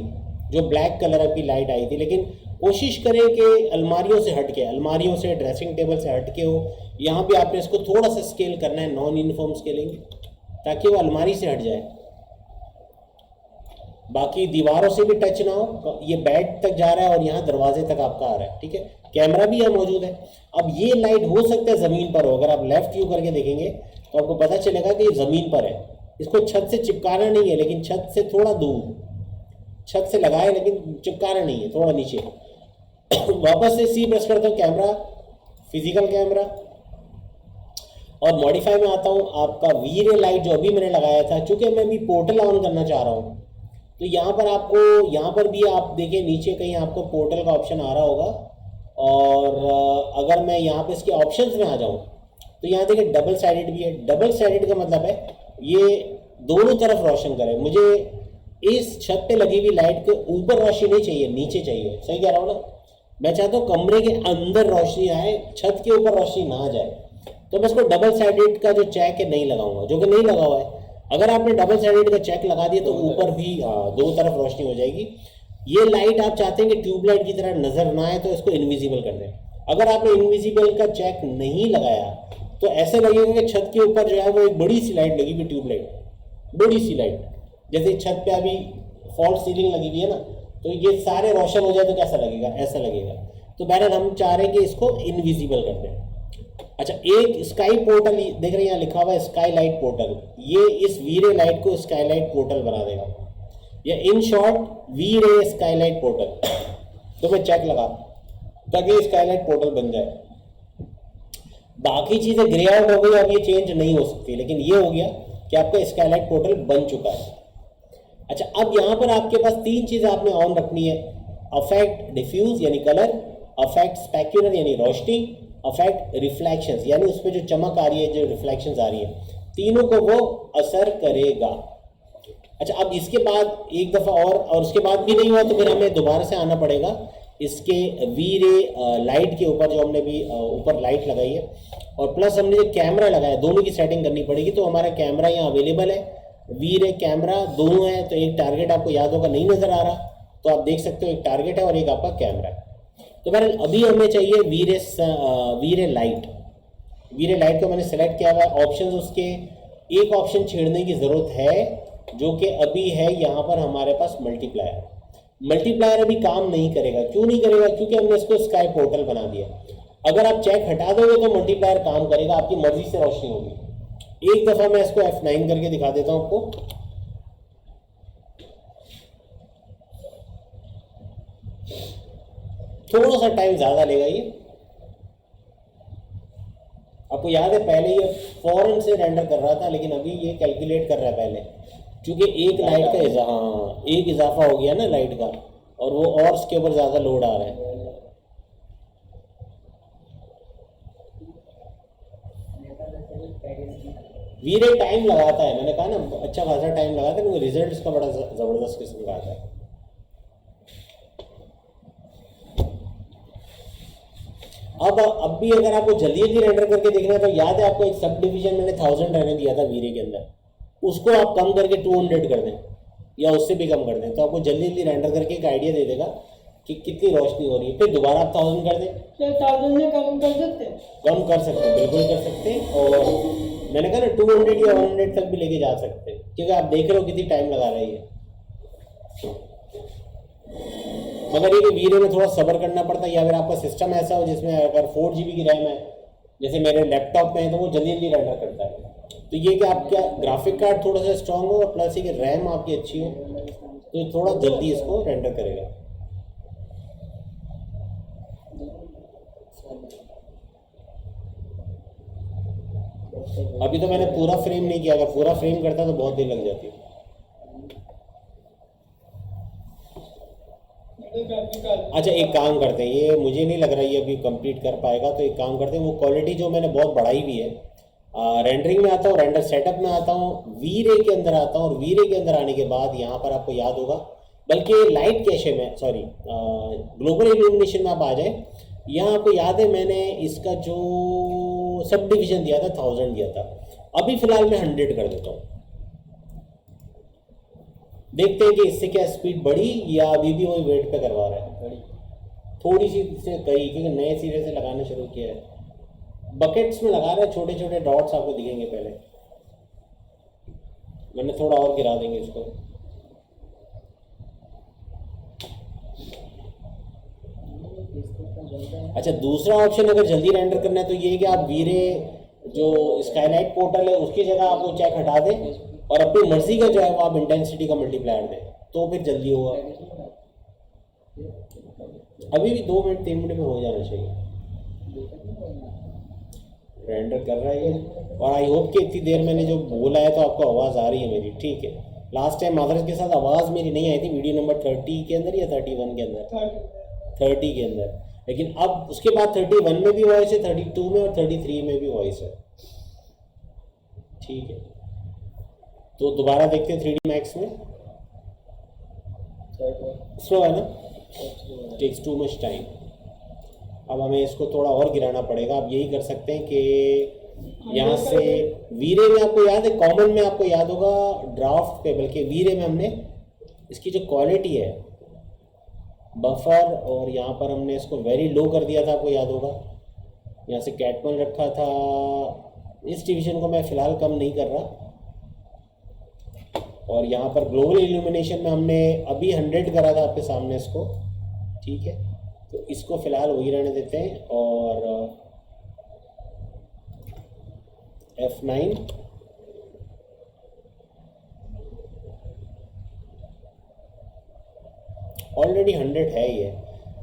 जो ब्लैक कलर की लाइट आई थी, लेकिन कोशिश करें कि अलमारियों से हट के, अलमारियों से, ड्रेसिंग टेबल से हट के हो। यहाँ पे आपने इसको थोड़ा सा स्केल करना है, नॉन यूनिफॉर्म स्केलिंग, ताकि वो अलमारी से हट जाए। बाकी दीवारों से भी टच ना हो, ये बेड तक जा रहा है और यहाँ दरवाजे तक आपका आ रहा है, ठीक है। कैमरा भी यहाँ मौजूद है। अब ये लाइट हो सकता है ज़मीन पर हो, अगर आप लेफ्ट व्यू करके देखेंगे तो आपको पता चलेगा कि ये ज़मीन पर है। इसको छत से चिपकाना नहीं है, लेकिन छत से थोड़ा दूर, छत से लगाए लेकिन चिपकाना नहीं है, थोड़ा नीचे। वापस से सी प्रेस करता हूँ, कैमरा, फिजिकल कैमरा, और मॉडिफाई में आता हूँ। आपका वी रे लाइट जो अभी मैंने लगाया था, चूंकि मैं अभी पोर्टल ऑन करना चाह रहा हूँ, तो यहाँ पर आपको, यहाँ पर भी आप देखिए नीचे कहीं आपको पोर्टल का ऑप्शन आ रहा होगा। और अगर मैं यहाँ पे इसके ऑप्शंस में आ जाऊँ तो यहाँ देखिए डबल साइडेड भी है। डबल साइडेड का मतलब है ये दोनों तरफ रोशन करे। मुझे इस छत पे लगी हुई लाइट के ऊपर रोशनी नहीं चाहिए, नीचे चाहिए। सही कह रहा हूँ ना? मैं चाहता हूँ कमरे के अंदर रोशनी आए, छत के ऊपर रोशनी ना आ जाए। तो मैं इसको डबल साइडेड का जो चेक है नहीं लगाऊंगा, जो कि नहीं लगा हुआ है। अगर आपने डबल साइडेड का चेक लगा दिया तो ऊपर भी दो तरफ रोशनी हो जाएगी। ये लाइट आप चाहते हैं कि ट्यूबलाइट की तरह नजर ना आए, तो इसको इनविजिबल कर दें। अगर आपने इनविजिबल का चेक नहीं लगाया तो ऐसे लगेगा कि छत के ऊपर जो है वो एक बड़ी सी लाइट लगी हुई, ट्यूबलाइट, बड़ी सी लाइट। जैसे छत पे अभी फॉल्स सीलिंग लगी हुई है ना, तो ये सारे रोशन हो जाए तो कैसा लगेगा? ऐसा लगेगा। तो बहरहाल हम चाह रहे हैं कि इसको इनविजिबल कर दें। अच्छा, एक स्काई पोर्टल देख रहे हैं, यहाँ लिखा हुआ है स्काई लाइट पोर्टल। ये इस वी रे लाइट को स्काई लाइट पोर्टल बना देगा, या in short we Ray sky light portal. तो मैं चेक लगा ताकि स्काई लाइट पोर्टल बन जाए। बाकी चीज़ें ग्रे आउट हो गई, अब ये चेंज नहीं हो सकती, लेकिन ये हो गया कि आपका स्काई लाइट पोर्टल बन चुका है। अच्छा, अब यहाँ पर आपके पास तीन चीज़ें आपने ऑन रखनी है: अफेक्ट डिफ्यूज यानी कलर, अफेक्ट स्पेक्युलर यानी रोशनी, अफेक्ट रिफ्लेक्शंस यानी उसमें जो चमक आ रही है, जो रिफ्लेक्शंस आ रही है, तीनों को वो असर करेगा। अच्छा, अब इसके बाद एक दफ़ा और उसके बाद भी नहीं हुआ तो फिर हमें दोबारा से आना पड़ेगा इसके वी रे लाइट के ऊपर, जो हमने भी ऊपर लाइट लगाई है, और प्लस हमने जो कैमरा लगाया, दोनों की सेटिंग करनी पड़ेगी। तो हमारा कैमरा यहाँ अवेलेबल है, वी रे कैमरा दोनों है। तो एक टारगेट आपको याद होगा नहीं नज़र आ रहा, तो आप देख सकते हो एक टारगेट है और एक आपका कैमरा है। तो बहरहाल अभी हमें चाहिए we Ray light. We Ray light को मैंने सेलेक्ट किया हुआ है। ऑप्शन उसके एक ऑप्शन छेड़ने की ज़रूरत है, जो कि अभी है यहाँ पर हमारे पास मल्टीप्लायर। मल्टीप्लायर अभी काम नहीं करेगा। क्यों नहीं करेगा? क्योंकि हमने इसको स्काई पोर्टल बना दिया। अगर आप चेक हटा दोगे तो मल्टीप्लायर काम करेगा, आपकी मर्जी से रोशनी होगी। एक दफ़ा मैं इसको F9 करके दिखा देता हूँ आपको। थोड़ा सा टाइम ज़्यादा लेगा ये। आपको याद है पहले ये फौरन से रेंडर कर रहा था, लेकिन अभी ये कैलकुलेट कर रहा है पहले, क्योंकि एक लाइट का एक इजाफा हो गया ना लाइट का, और वो और उसके ऊपर ज़्यादा लोड आ रहा है। वीरे टाइम लगाता है, मैंने कहा ना अच्छा खासा टाइम लगाता है, क्योंकि रिजल्ट इसका बड़ा ज़बरदस्त किस्म का आता है। अब भी अगर आपको जल्दी जल्दी रेंडर करके देखना है तो याद है आपको एक सब डिवीजन मैंने 1000 रहने दिया था वीरे के अंदर, उसको आप कम करके 200 कर दें या उससे भी कम कर दें, तो आपको जल्दी जल्दी रेंडर करके एक आइडिया दे देगा कि कितनी रोशनी हो रही है। फिर दोबारा आप 1000 कर दें, 1000 में कम कर सकते हैं? कम कर सकते हैं, बिल्कुल कर सकते हैं। और मैंने कहा ना 200 या 100 तक भी लेके जा सकते हैं, क्योंकि आप देख रहे हो कितनी टाइम लगा रही है। मगर ये कि वीरे में थोड़ा सब्र करना पड़ता है, या फिर आपका सिस्टम ऐसा हो जिसमें अगर 4 GB की रैम है, जैसे मेरे लैपटॉप में है, तो वो जल्दी जल्दी रेंडर करता है। तो ये कि आपका ग्राफिक कार्ड थोड़ा सा स्ट्रांग हो और प्लस ये कि रैम आपकी अच्छी हो, तो थोड़ा जल्दी इसको रेंडर करेगा। अभी तो मैंने पूरा फ्रेम नहीं किया, अगर पूरा फ्रेम करता तो बहुत देर लग जाती। अच्छा, एक काम करते हैं, ये मुझे नहीं लग रहा ये अभी कंप्लीट कर पाएगा, तो एक काम करते हैं, वो क्वालिटी जो मैंने बहुत बढ़ाई हुई है, रेंडरिंग में आता हूँ, रेंडर सेटअप में आता हूँ, वी रे के अंदर आता हूँ, और वी रे के अंदर आने के बाद यहाँ पर आपको याद होगा, बल्कि लाइट कैशे में, सॉरी ग्लोबल इल्यूमिनेशन में आप आ जाए। यहाँ आपको याद है मैंने इसका जो सब डिवीजन दिया था 1000 दिया था, अभी फिलहाल मैं 100 कर देता हूँ। देखते हैं कि इससे क्या स्पीड बढ़ी या अभी भी वही वेट पे करवा रहा है। थोड़ी सी से कही, क्योंकि नए सिरे से लगाना शुरू किया है। बकेट्स में लगा रहा है, छोटे छोटे डॉट्स आपको दिखेंगे पहले, मैंने थोड़ा और गिरा देंगे इसको। अच्छा, दूसरा ऑप्शन अगर जल्दी रेंडर करना है तो ये है कि आप वीरे जो स्काईलाइट पोर्टल है उसकी जगह आप वो चेक हटा दें और अपनी मर्जी का जो है वो आप इंटेंसिटी का मल्टीप्लायर दें, तो फिर जल्दी होगा। अभी भी 2 मिनट 3 मिनट में हो जाना चाहिए। रेंडर कर रहा है ये, और आई होप कि इतनी देर मैंने जो बोला है तो आपको आवाज़ आ रही है मेरी, ठीक है। लास्ट टाइम मादर्स के साथ आवाज़ मेरी नहीं आई थी वीडियो नंबर 30 के अंदर या 31 के अंदर, 30 के अंदर, लेकिन अब उसके बाद 31 में भी वॉइस है, 32 में और 33 में भी वॉइस है, ठीक है। तो दोबारा देखते हैं 3D मैक्स में, स्लो है ना, टेक्स टू मच टाइम। अब हमें इसको थोड़ा और गिराना पड़ेगा। अब यही कर सकते हैं कि यहाँ से वीरे में आपको याद है, कॉमन में आपको याद होगा ड्राफ्ट पे, बल्कि वीरे में हमने इसकी जो क्वालिटी है बफर, और यहाँ पर हमने इसको वेरी लो कर दिया था, आपको याद होगा। यहाँ से कैटमल रखा था, इस डिवीजन को मैं फ़िलहाल कम नहीं कर रहा, और यहाँ पर ग्लोबल इल्यूमिनेशन में हमने अभी 100 करा था आपके सामने इसको, ठीक है। तो इसको फ़िलहाल वही रहने देते हैं, और F9 ऑलरेडी 100 है ही है।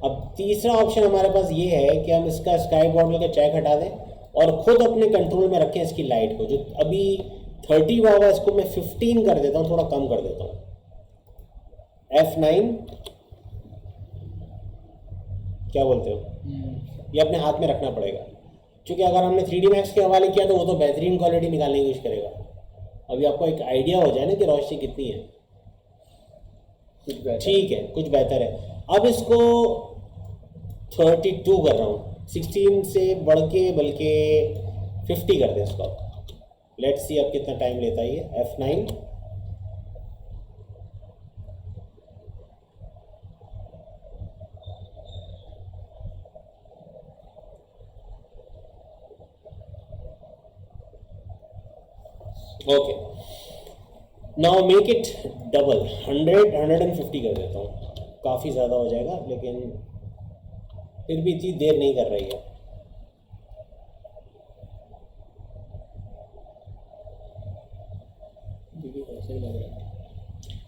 अब तीसरा ऑप्शन हमारे पास ये है कि हम इसका स्काई बॉर्डर का चेक हटा दें और ख़ुद अपने कंट्रोल में रखें इसकी लाइट को। जो अभी 30 हुआ हुआ इसको मैं 15 कर देता हूँ, थोड़ा कम कर देता हूँ। F9 क्या बोलते हो? ये अपने हाथ में रखना पड़ेगा, क्योंकि अगर हमने 3D मैक्स के हवाले किया तो वो तो बेहतरीन क्वालिटी निकालने की कोशिश करेगा। अभी आपको एक आइडिया हो जाए ना कि रोशनी कितनी है, ठीक है, कुछ बेहतर है। अब इसको 32 कर रहा हूँ, 16 से बढ़ के बल्कि 50 कर दें इसको। लेट्स सी अब कितना टाइम लेता है ये। F9 okay, now make it double, 150 कर देता हूँ। काफ़ी ज़्यादा हो जाएगा, लेकिन फिर भी इतनी देर नहीं कर रही है।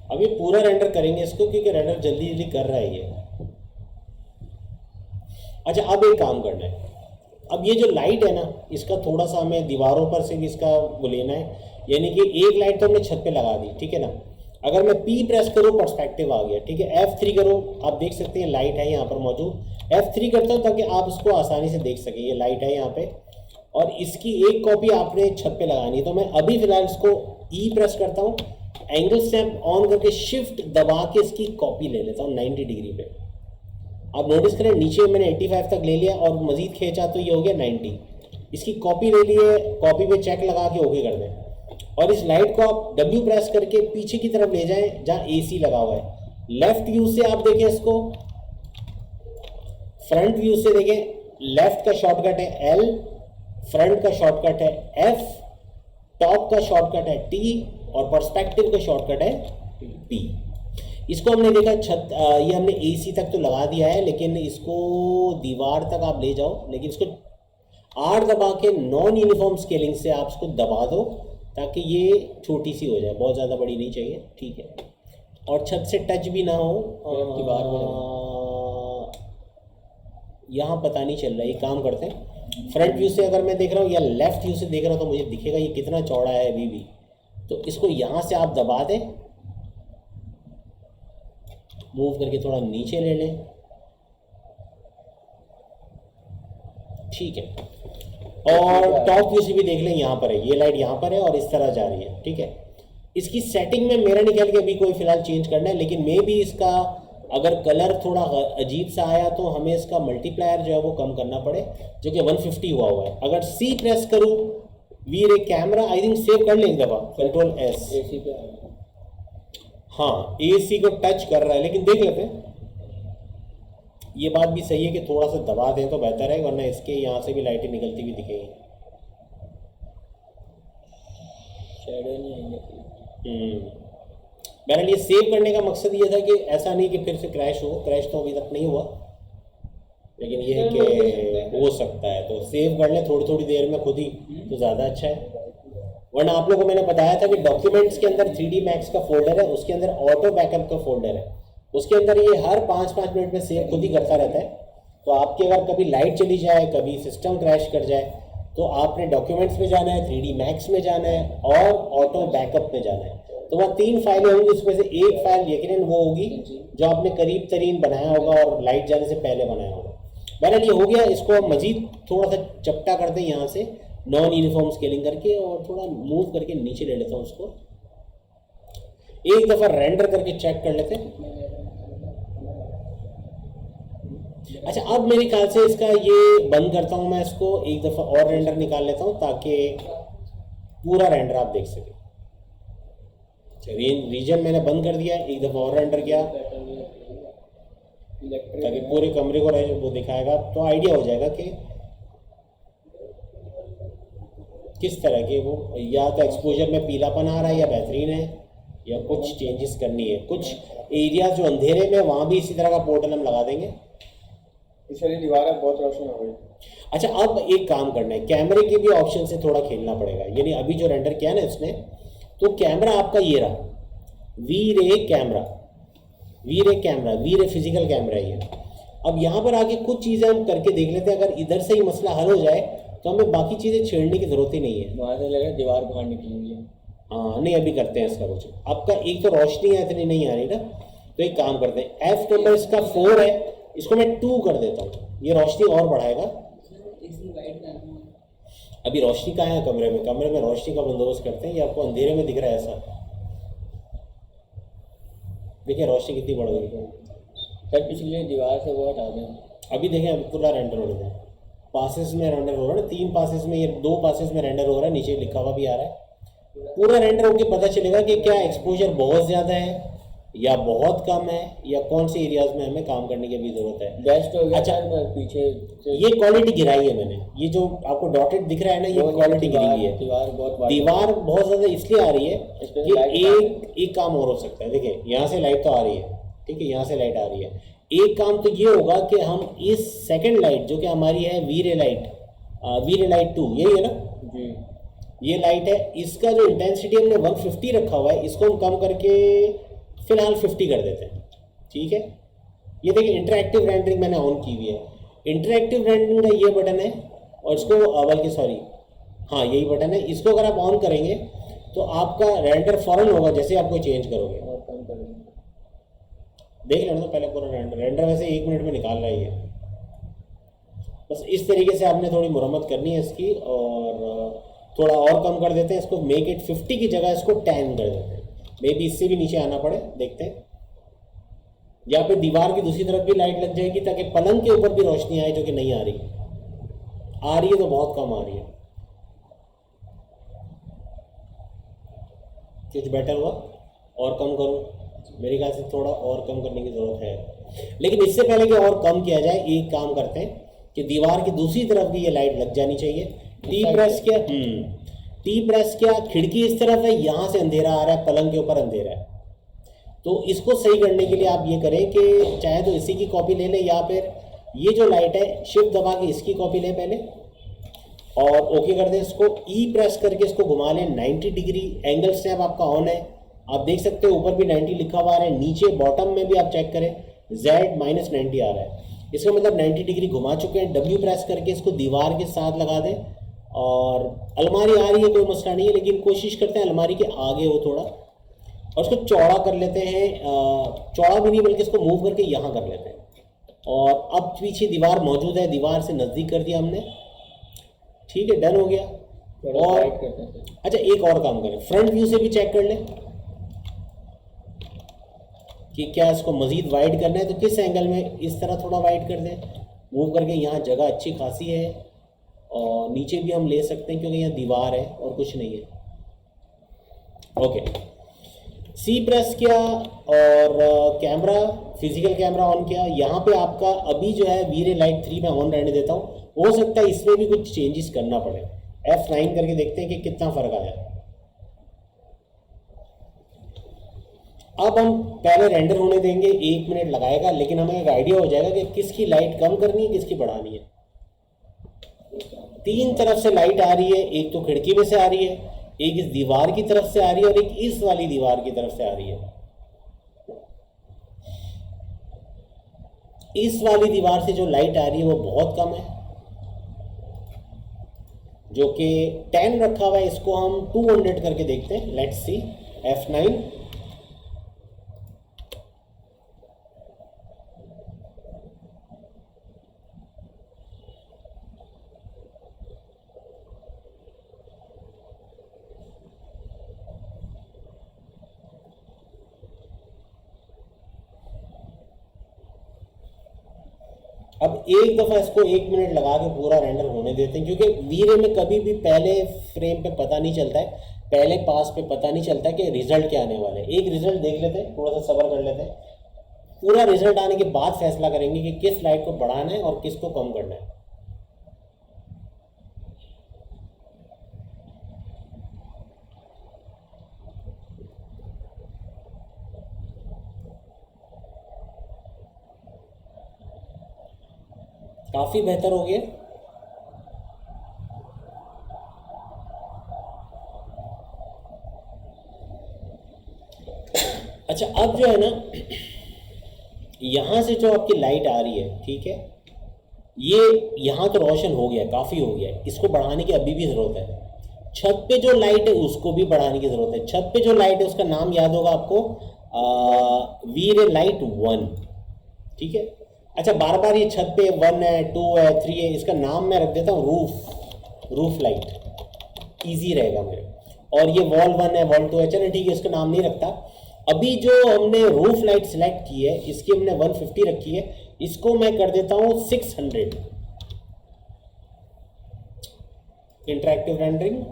अभी पूरा रेंडर करेंगे इसको, क्योंकि रेंडर जल्दी जल्दी कर रहा है ये। अच्छा, अब एक काम करना है। अब ये जो लाइट है ना, इसका थोड़ा सा हमें दीवारों पर से भी इसका वो लेना है, यानी कि एक लाइट तो हमने छत पे लगा दी, ठीक है ना। अगर मैं P प्रेस करूँ पर्सपेक्टिव आ गया, ठीक है। F3 करो, आप देख सकते हैं लाइट है यहाँ पर मौजूद। F3 करता हूँ ताकि आप इसको आसानी से देख सकें, ये लाइट है यहाँ पे, और इसकी एक कॉपी आपने छत पे लगानी है। तो मैं अभी फिलहाल इसको E प्रेस करता हूँ, एंगल स्नैप ऑन करके शिफ्ट दबा के इसकी कॉपी ले लेता हूँ 90 डिग्री पे। आप नोटिस करें नीचे मैंने 85 तक ले लिया और मज़ीद खींचा तो ये हो गया 90। इसकी कॉपी ले लिए, कॉपी पे चेक लगा के ओके कर दें, और इस लाइट को आप W प्रेस करके पीछे की तरफ ले जाएं जहाँ AC लगा हुआ है। लेफ्ट व्यू से आप देखें इसको, फ्रंट व्यू से देखें, लेफ्ट का शॉर्टकट है L, फ्रंट का शॉर्टकट है F, टॉप का शॉर्टकट है T, और पर्सपेक्टिव का शॉर्टकट है P। इसको हमने देखा छत, ये हमने AC तक तो लगा दिया है, लेकिन इसको दीवार तक आप ले जाओ, लेकिन इसको R दबा के नॉन यूनिफॉर्म स्केलिंग से आप इसको दबा दो ताकि ये छोटी सी हो जाए, बहुत ज़्यादा बड़ी नहीं चाहिए, ठीक है। और छत से टच भी ना हो, यहाँ पता नहीं चल रहा है। ये काम करते हैं, फ्रंट व्यू से अगर मैं देख रहा हूँ या लेफ्ट व्यू से देख रहा हूँ तो मुझे दिखेगा ये कितना चौड़ा है अभी भी। तो इसको यहाँ से आप दबा दें, मूव करके थोड़ा नीचे ले लें, ठीक है। और टॉप व्यू से भी देख लें, यहाँ पर है ये लाइट, यहाँ पर है और इस तरह जा रही है, ठीक है। इसकी सेटिंग में मेरा नहीं ख्याल कि अभी कोई फिलहाल चेंज करना है, लेकिन मे भी इसका अगर कलर थोड़ा अजीब सा आया तो हमें इसका मल्टीप्लायर जो है वो कम करना पड़े, जो कि 150 हुआ है। अगर C प्रेस करूँ, वीर एक कैमरा आई थिंक सेव कर लें एक दफ़ा, कंट्रोल S, हाँ AC को टच कर रहा है, लेकिन देख लेते हैं। ये बात भी सही है कि थोड़ा सा दबा दें तो बेहतर है, वरना इसके यहाँ से भी लाइटें निकलती हुई दिखेंगी। शैडो नहीं आएंगे। बहरहाल ये सेव करने का मकसद ये था कि ऐसा नहीं कि फिर से क्रैश हो, क्रैश तो अभी तक नहीं हुआ। लेकिन ये है कि हो सकता है तो सेव कर लें थोड़ी थोड़ी देर में खुद ही, तो ज़्यादा अच्छा है। वरना आप लोगों को मैंने बताया था कि डॉक्यूमेंट्स के अंदर 3D Max का फोल्डर है, उसके अंदर ऑटो बैकअप का फोल्डर है, उसके अंदर ये हर 5-5 मिनट में सेव खुद ही करता रहता है। तो आपकी अगर कभी लाइट चली जाए, कभी सिस्टम क्रैश कर जाए, तो आपने डॉक्यूमेंट्स में जाना है, 3D Max में जाना है और ऑटो बैकअप में जाना है। तो वह 3 फाइलें होंगी, उसमें से एक फाइल यकीनन वो होगी जो आपने करीब तरीन बनाया होगा और लाइट जाने से पहले बनाया होगा। बहरहाल ये हो गया, इसको हम मजीद थोड़ा सा चपटा कर दें यहाँ से नॉन यूनिफॉर्म स्केलिंग करके, और थोड़ा मूव करके नीचे ले लेता हूँ उसको। एक दफ़ा रेंडर करके चेक कर लेते हैं। अच्छा, अब मेरे ख्याल से इसका ये बंद करता हूँ मैं, इसको एक दफ़ा और रेंडर निकाल लेता हूँ ताकि पूरा रेंडर आप देख सकें। रीजन मैंने बंद कर दिया, एक दफ़ा और रेंडर किया ताकि पूरे कमरे को वो दिखाएगा, तो आइडिया हो जाएगा कि किस तरह के वो, या तो एक्सपोजर में पीलापन आ रहा है या बेहतरीन है, या कुछ चेंजेस करनी है। कुछ एरिया जो अंधेरे में वहाँ भी इसी तरह का पोर्टल हम लगा देंगे। इस वाली दीवार बहुत रोशनी हो गई। अच्छा, अब एक काम करना है, कैमरे के भी ऑप्शन से थोड़ा खेलना पड़ेगा। यानी अभी जो रेंडर किया ना इसने, तो कैमरा आपका ये रहा, वी रे फिजिकल कैमरा ये। अब यहाँ पर आके कुछ चीज़ें हम करके देख लेते हैं, अगर इधर से ही मसला हल हो जाए तो हमें बाकी चीज़ें छेड़ने की ज़रूरत ही नहीं है। वहाँ से लग रहा है दीवार बाहर निकलेंगी। हाँ नहीं, अभी करते हैं इसका कुछ। आपका एक तो रोशनी है इतनी नहीं आ रही ना, तो एक काम करते हैं, F नंबर इसका 4 है, इसको मैं 2 कर देता हूँ, ये रोशनी और बढ़ाएगा। अभी रोशनी कहाँ है कमरे में? कमरे में रोशनी का बंदोबस्त करते हैं, ये आपको अंधेरे में दिख रहा है ऐसा? देखिए रोशनी कितनी बढ़ गई है। सर पिछली दीवार से वो हटा दें। अभी देखें, अभी पूरा रेंडर हो रहा है, पासेस में रेंडर हो रहा है, 3 पासेस में, ये 2 पासेस में रेंडर हो रहा है, नीचे लिखा हुआ भी आ रहा है। पूरा रेंडर होकर पता चलेगा कि क्या एक्सपोजर बहुत ज़्यादा है या बहुत कम है, या कौन से एरियाज में हमें काम करने की भी ज़रूरत है। बेस्ट हो गया। अच्छा, पीछे ये क्वालिटी गिराई है मैंने, ये जो आपको डॉटेड दिख रहा है ना, ये क्वालिटी गिरी हुई है। दीवार बहुत ज़्यादा इसलिए आ रही है कि एक काम और हो सकता है। देखिए यहाँ से लाइट तो आ रही है, ठीक है, यहाँ से लाइट आ रही है। एक काम तो ये होगा कि हम इस सेकंड लाइट जो कि हमारी है वी रे लाइट 2, यही है ना जी, ये लाइट है, इसका जो इंटेंसिटी हमने 150 रखा हुआ है, इसको हम कम करके फिलहाल 50 कर देते हैं, ठीक है। ये देखिए इंटरएक्टिव रेंडरिंग मैंने ऑन की हुई है। इंटरएक्टिव रेंडरिंग का ये बटन है, और इसको बल्कि सॉरी हाँ यही बटन है, इसको अगर आप ऑन करेंगे तो आपका रेंडर फौरन होगा जैसे आप कोई चेंज करोगे। और कम कर दें। देख लेना तो पहले पूरा रेंडर वैसे 1 मिनट में निकाल रहा है। बस इस तरीके से आपने थोड़ी मुरम्मत करनी है इसकी, और थोड़ा और कम कर देते हैं इसको, मेक इट 50 की जगह इसको 10 कर देते हैं, मे बी इससे भी नीचे आना पड़े, देखते हैं। या फिर दीवार की दूसरी तरफ भी लाइट लग जाएगी ताकि पलंग के ऊपर भी रोशनी आए, जो कि नहीं आ रही है तो बहुत कम आ रही है। कुछ बेटर हुआ? और कम करूँ? मेरे ख्याल से थोड़ा और कम करने की ज़रूरत है। लेकिन इससे पहले कि और कम किया जाए, एक काम करते हैं कि दीवार की दूसरी तरफ भी ये लाइट लग जानी चाहिए। टी प्रेस किया, खिड़की इस तरफ है, यहाँ से अंधेरा आ रहा है, पलंग के ऊपर अंधेरा है, तो इसको सही करने के लिए आप ये करें कि चाहे तो इसी की कॉपी ले लें, या फिर ये जो लाइट है शिफ्ट दबा के इसकी कॉपी लें पहले, और ओके कर दें। इसको ई प्रेस करके इसको घुमा लें 90 डिग्री। एंगल स्नैप आपका ऑन है, आप देख सकते हो ऊपर भी 90 लिखा हुआ आ रहा है, नीचे बॉटम में भी आप चेक करें Z-90 आ रहा है, इसका मतलब 90 डिग्री घुमा चुके हैं। W प्रेस करके इसको दीवार के साथ लगा दें, और अलमारी आ रही है कोई मसला नहीं है, लेकिन कोशिश करते हैं अलमारी के आगे हो थोड़ा, और इसको चौड़ा कर लेते हैं। चौड़ा भी नहीं बल्कि इसको मूव करके यहाँ कर लेते हैं, और अब पीछे दीवार मौजूद है, दीवार से नज़दीक कर दिया हमने, ठीक है, डन हो गया। और अच्छा एक और काम करें, फ्रंट व्यू से भी चेक कर लें कि क्या इसको मज़ीद वाइड करना है, तो किस एंगल में, इस तरह थोड़ा वाइड कर दें, मूव करके। यहाँ जगह अच्छी खासी है, और नीचे भी हम ले सकते हैं क्योंकि यहाँ दीवार है और कुछ नहीं है। ओके, सी प्रेस किया और कैमरा, फिजिकल कैमरा ऑन किया। यहाँ पे आपका अभी जो है वी रे लाइट 3 में ऑन रहने देता हूँ, हो सकता है इसमें भी कुछ चेंजेस करना पड़े। F9 करके देखते हैं कि कितना फ़र्क आया। अब हम पहले रेंडर होने देंगे, 1 मिनट लगाएगा, लेकिन हमें एक आइडिया हो जाएगा कि किसकी लाइट कम करनी है, किसकी बढ़ानी है। 3 तरफ से लाइट आ रही है, एक तो खिड़की में से आ रही है, एक इस दीवार की तरफ से आ रही है और एक इस वाली दीवार की तरफ से आ रही है। इस वाली दीवार से जो लाइट आ रही है वो बहुत कम है, जो कि 10 रखा हुआ है। इसको हम 200 करके देखते हैं। Let's see, F9। अब एक दफ़ा इसको 1 मिनट लगा के पूरा रेंडर होने देते हैं, क्योंकि वीरे में कभी भी पहले फ्रेम पे पता नहीं चलता है, पहले पास पे पता नहीं चलता कि रिजल्ट क्या आने वाला है। एक रिजल्ट देख लेते हैं, थोड़ा सा सब्र कर लेते हैं। पूरा रिजल्ट आने के बाद फैसला करेंगे कि किस लाइट को बढ़ाना है और किसको कम करना है। काफ़ी बेहतर हो गया। अच्छा, अब जो है ना, यहाँ से जो आपकी लाइट आ रही है, ठीक है, ये यहाँ तो रोशन हो गया, काफ़ी हो गया है, इसको बढ़ाने की अभी भी ज़रूरत है। छत पे जो लाइट है उसको भी बढ़ाने की ज़रूरत है। छत पे जो लाइट है उसका नाम याद होगा आपको, वीरे लाइट 1, ठीक है। अच्छा, बार बार ये छत पे 1 है, 2 है, 3 है, इसका नाम मैं रख देता हूँ रूफ लाइट, ईजी रहेगा मेरे। और ये वॉल 1 है, वॉल 2 है, चलो ठीक है, इसका नाम नहीं रखता। अभी जो हमने रूफ लाइट सिलेक्ट की है, इसकी हमने 150 रखी है, इसको मैं कर देता हूँ 600। इंटरैक्टिव रेंडरिंग,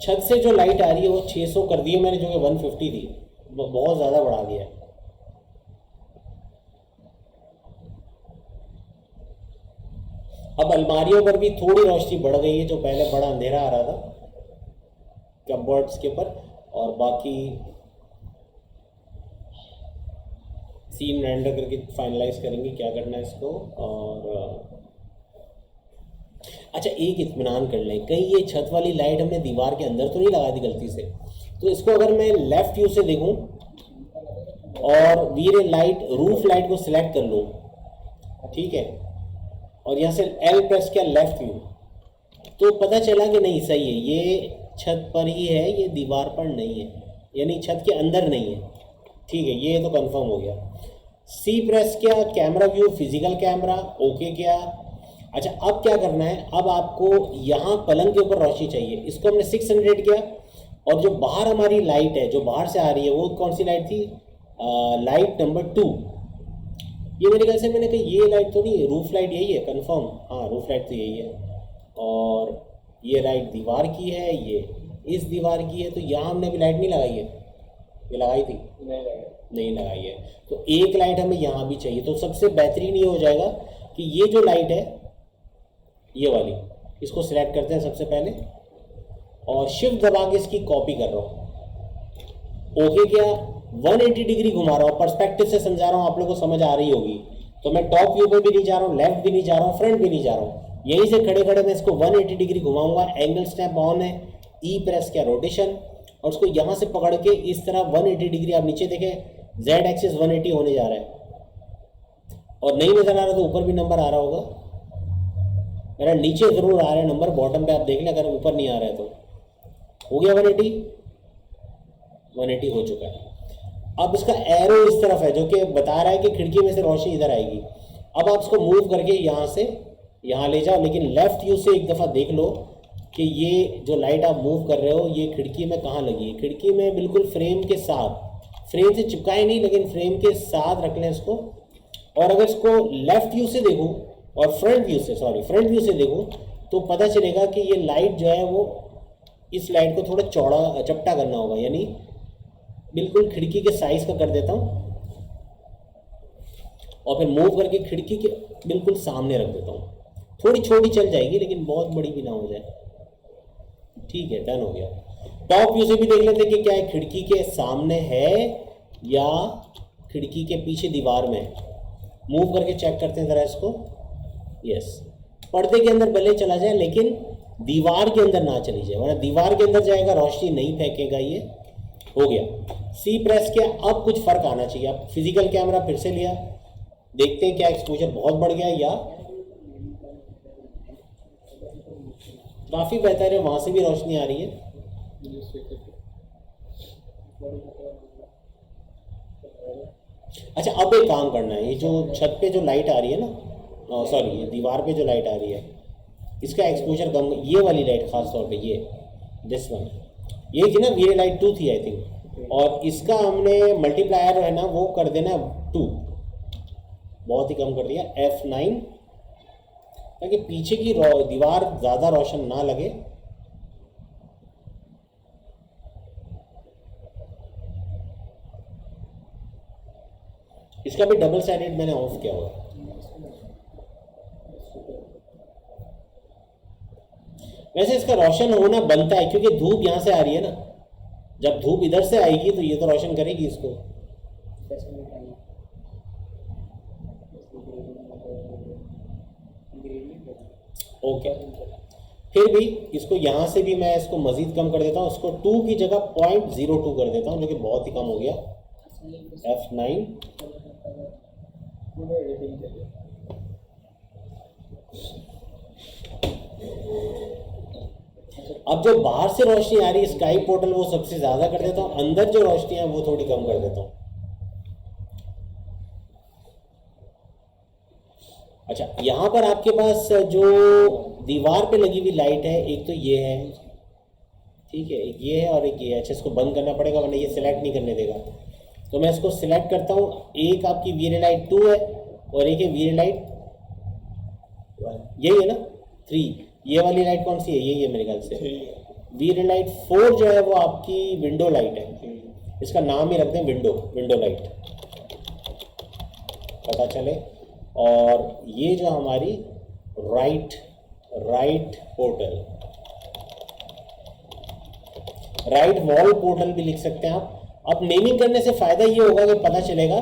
छत से जो लाइट आ रही है वो 600 कर दी है मैंने, जो कि 150 थी, बहुत ज़्यादा बढ़ा दिया है। अब अलमारियों पर भी थोड़ी रोशनी बढ़ गई है, जो पहले बड़ा अंधेरा आ रहा था कपबोर्ड्स के ऊपर। और बाकी सीन रेंडर करके फाइनलाइज करेंगे क्या करना है इसको। और अच्छा, एक इत्मीनान कर लें, कहीं ये छत वाली लाइट हमने दीवार के अंदर तो नहीं लगा दी गलती से। तो इसको अगर मैं लेफ्ट व्यू से देखूं और वीरे लाइट रूफ लाइट को सिलेक्ट कर लूँ, ठीक है, और यहाँ से L प्रेस किया लेफ्ट व्यू, तो पता चला कि नहीं सही है, ये छत पर ही है, ये दीवार पर नहीं है, यानी छत के अंदर नहीं है। ठीक है, ये तो कंफर्म हो गया। C प्रेस किया, camera view, physical camera, okay किया। अच्छा, अब क्या करना है, अब आपको यहाँ पलंग के ऊपर रोशनी चाहिए, इसको हमने 600 किया। और जो बाहर हमारी लाइट है, जो बाहर से आ रही है, वो कौन सी लाइट थी, लाइट नंबर 2। ये मेरे ख्याल से मैंने कहा ये लाइट तो नहीं है, रूफ लाइट यही है कंफर्म, हाँ रूफ लाइट तो यही है। और ये लाइट दीवार की है, ये इस दीवार की है, तो यहाँ हमने अभी लाइट नहीं लगाई है, ये लगाई थी नहीं लगाई है, तो एक लाइट हमें यहाँ भी चाहिए। तो सबसे बेहतरीन ये हो जाएगा कि ये जो लाइट है, ये वाली, इसको सिलेक्ट करते हैं सबसे पहले और शिफ्ट दबा के इसकी कॉपी कर रहा हूँ। ओके क्या, 180 डिग्री घुमा रहा हूँ, पर्सपेक्टिव से समझा रहा हूँ, आप लोगों को समझ आ रही होगी। तो मैं टॉप व्यू पे भी नहीं जा रहा हूँ, लेफ्ट भी नहीं जा रहा हूँ, फ्रंट भी नहीं जा रहा हूँ, यहीं से खड़े खड़े मैं इसको 180 डिग्री घुमाऊंगा। एंगल स्नैप ऑन है, ई प्रेस किया रोटेशन, और उसको यहाँ से पकड़ के इस तरह 180 डिग्री, आप नीचे देखें जेड एक्सिस 180 होने जा रहा है। और नहीं नजर आ रहा तो ऊपर भी नंबर आ रहा होगा, मेरा नीचे जरूर आ रहा है नंबर, बॉटम पे आप देख लें, अगर ऊपर नहीं आ रहा है तो हो गया 180 हो चुका है। अब इसका एरो इस तरफ है जो कि बता रहा है कि खिड़की में से रोशनी इधर आएगी। अब आप इसको मूव करके यहाँ से यहाँ ले जाओ, लेकिन लेफ्ट व्यू से एक दफ़ा देख लो कि ये जो लाइट आप मूव कर रहे हो ये खिड़की में कहाँ लगी है। खिड़की में बिल्कुल फ्रेम के साथ, फ्रेम से चिपकाए नहीं लेकिन फ्रेम के साथ रख लें इसको। और अगर इसको लेफ्ट व्यू से देखूँ और फ्रंट व्यू से देखूँ तो पता चलेगा कि ये लाइट जो है वो, इस लाइट को थोड़ा चौड़ा चपटा करना होगा, यानी बिल्कुल खिड़की के साइज का कर देता हूँ और फिर मूव करके खिड़की के बिल्कुल सामने रख देता हूँ। थोड़ी छोटी चल जाएगी लेकिन बहुत बड़ी भी ना हो जाए। ठीक है, डन हो गया। टॉप व्यू से भी देख लेते हैं कि क्या है, खिड़की के सामने है या खिड़की के पीछे दीवार में है। मूव करके चेक करते हैं ज़रा इसको। यस, पर्दे के अंदर भले चला जाए लेकिन दीवार के अंदर ना चली जाए, वरना दीवार के अंदर जाएगा रोशनी नहीं फेंकेगा। ये हो गया। सी प्रेस किया, अब कुछ फर्क आना चाहिए। अब फिजिकल कैमरा फिर से लिया, देखते हैं क्या एक्सपोजर बहुत बढ़ गया या काफ़ी बेहतर है, वहाँ से भी रोशनी आ रही है। अच्छा, अब एक काम करना है, ये जो छत पे जो लाइट आ रही है ना, सॉरी ये दीवार पे जो लाइट आ रही है, इसका एक्सपोजर कम, ये वाली लाइट खास तौर पे, ये दिस वन, ये थी ना वी लाइट 2 थी आई थिंक, और इसका हमने मल्टीप्लायर है ना वो कर देना 2, बहुत ही कम कर दिया, F9, ताकि पीछे की दीवार ज़्यादा रोशन ना लगे। इसका भी डबल साइडेड मैंने ऑफ किया हुआ है। वैसे इसका रोशन होना बनता है क्योंकि धूप यहाँ से आ रही है ना, जब धूप इधर से आएगी तो ये तो रोशन करेगी इसको। ओके, फिर भी इसको यहाँ से भी मैं इसको मज़ीद कम कर देता हूँ, इसको 2 की जगह 0.02 कर देता हूँ, जो कि बहुत ही कम हो गया। F9, अब जो बाहर से रोशनी आ रही है स्काई पोर्टल वो सबसे ज़्यादा कर देता हूँ, अंदर जो रोशनी है वो थोड़ी कम कर देता हूँ। अच्छा, यहाँ पर आपके पास जो दीवार पे लगी हुई लाइट है, एक तो ये है, ठीक है, एक ये है और एक ये है। अच्छा, इसको बंद करना पड़ेगा वरना ये सिलेक्ट नहीं करने देगा, तो मैं इसको सिलेक्ट करता हूँ। एक आपकी वी लाइट 2 है और एक है वी लाइट, यही है ना 3, ये वाली लाइट कौन सी है, यही है मेरे ख्याल से। वी लाइट 4 जो है वो आपकी विंडो लाइट है, इसका नाम ही रखते हैं विंडो लाइट, पता चले। और ये जो हमारी right portal, right wall portal भी लिख सकते हैं आप। अब नेमिंग करने से फ़ायदा ये होगा कि पता चलेगा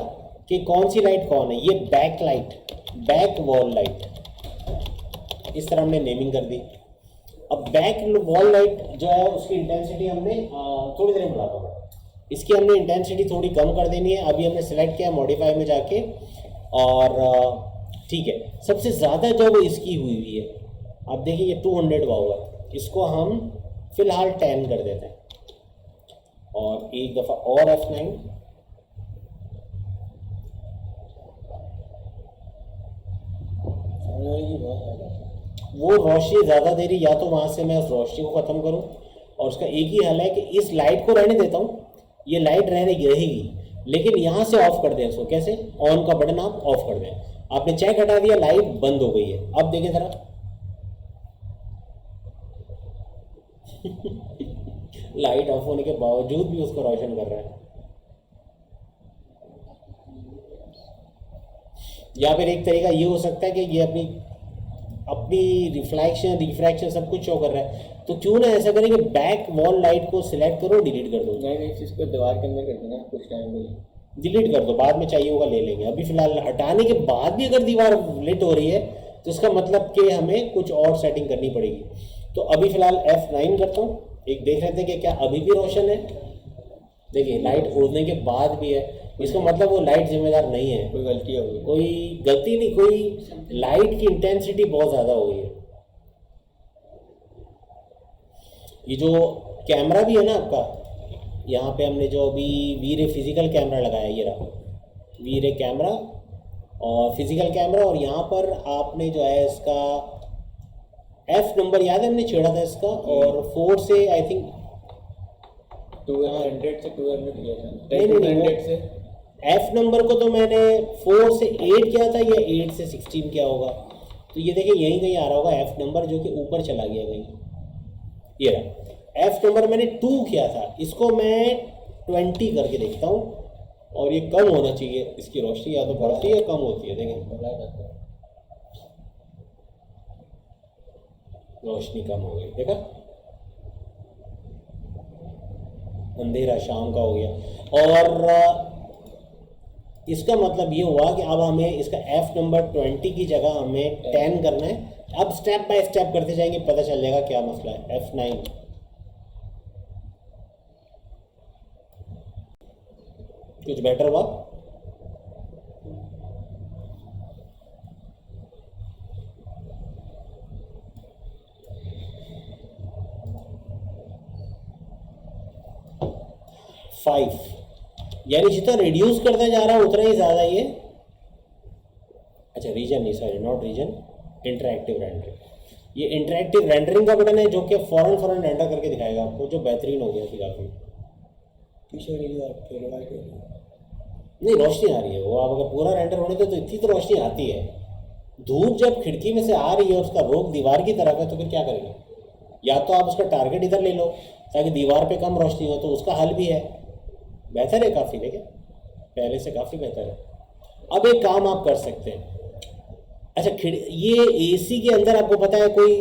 कि कौन सी लाइट कौन है। ये back light, back wall light, इस तरह हमने नेमिंग कर दी। अब बैक वॉल लाइट जो है उसकी इंटेंसिटी हमने थोड़ी देर में बढ़ाता हूँ, इसकी हमने इंटेंसिटी थोड़ी कम कर देनी है। अभी हमने सेलेक्ट किया मॉडिफाई में जाके, और ठीक है, सबसे ज़्यादा जो इसकी हुई है, आप देखिए ये 200 वाव है, इसको हम फिलहाल 10 कर देते हैं और एक दफ़ा और F9, वो रोशनी ज़्यादा दे रही, या तो वहाँ से मैं उस रोशनी को ख़त्म करूँ, और उसका एक ही हल है कि इस लाइट को रहने देता हूँ, ये लाइट रहेगी, लेकिन यहाँ से ऑफ कर दें इसको। कैसे? ऑन का बटन आप ऑफ कर दें, आपने चेक हटा दिया, लाइट बंद हो गई है। अब देखें ज़रा लाइट ऑफ होने के बावजूद भी उसको रोशन कर रहा है। या फिर एक तरीका ये हो सकता है कि ये अपनी रिफ्रैक्शन सब कुछ शो कर रहा है, तो क्यों ना ऐसा करें कि बैक वॉल लाइट को सिलेक्ट करो, डिलीट कर दो। नहीं, इसको दीवार के अंदर कर देना कुछ टाइम के लिए, डिलीट कर दो, बाद में चाहिए होगा ले लेंगे। अभी फिलहाल हटाने के बाद भी अगर दीवार लिट हो रही है तो इसका मतलब कि हमें कुछ और सेटिंग करनी पड़ेगी। तो अभी फिलहाल F9 करता हूँ, एक देख लेते हैं कि क्या अभी भी रोशन है। देखिए लाइट उड़ने के बाद भी है, इसका मतलब वो लाइट जिम्मेदार नहीं है, कोई गलती हो गई, कोई गलती नहीं, कोई लाइट की इंटेंसिटी बहुत ज़्यादा हो गई है। ये जो कैमरा भी है ना आपका, यहाँ पे हमने जो अभी वी-रे फिजिकल कैमरा लगाया, ये रहा वी-रे कैमरा और फिजिकल कैमरा, और यहाँ पर आपने जो है इसका F नंबर याद है हमने छेड़ा था इसका, और 4 से आई थिंक 200 से 200 किया था, नहीं, 200 से F नंबर को तो मैंने 4 से 8 किया था, या 8 से 16 किया होगा। तो ये देखिए यहीं कहीं आ रहा होगा F नंबर, जो कि ऊपर चला गया कहीं, ये रहा F नंबर मैंने 2 किया था, इसको मैं 20 करके देखता हूँ, और ये कम होना चाहिए इसकी रोशनी, या तो बढ़ती है या कम होती है। देखें रोशनी कम हो गई, देखा अंधेरा शाम का हो गया। और इसका मतलब ये हुआ कि अब हमें इसका F नंबर 20 की जगह हमें 10 करना है। अब स्टेप बाय स्टेप करते जाएंगे, पता चल जाएगा क्या मसला है। F9 कुछ बेटर हुआ? फाइव, यानी जितना रिड्यूस करता जा रहा है उतना ही ज़्यादा ये, अच्छा रीजन नहीं, sorry not region, interactive rendering. ये इंटरैक्टिव रेंडरिंग का बटन है जो कि फ़ौरन रेंडर करके दिखाएगा आपको, जो बेहतरीन हो गया थी काफ़ी। पीछे वाली दीवार फिर वाइट हो गई। नहीं रोशनी आ रही है वो, आप अगर पूरा रेंडर होने दो तो इतनी तो रोशनी आती है। धूप जब खिड़की में से आ रही है, उसका रुख दीवार की तरफ है, तो फिर क्या करेंगे? या तो आप उसका टारगेट इधर ले लो ताकि दीवार पे कम रोशनी हो, तो उसका हल भी है, बेहतर है काफ़ी, देखिए पहले से काफ़ी बेहतर है। अब एक काम आप कर सकते हैं, अच्छा ये एसी के अंदर आपको पता है कोई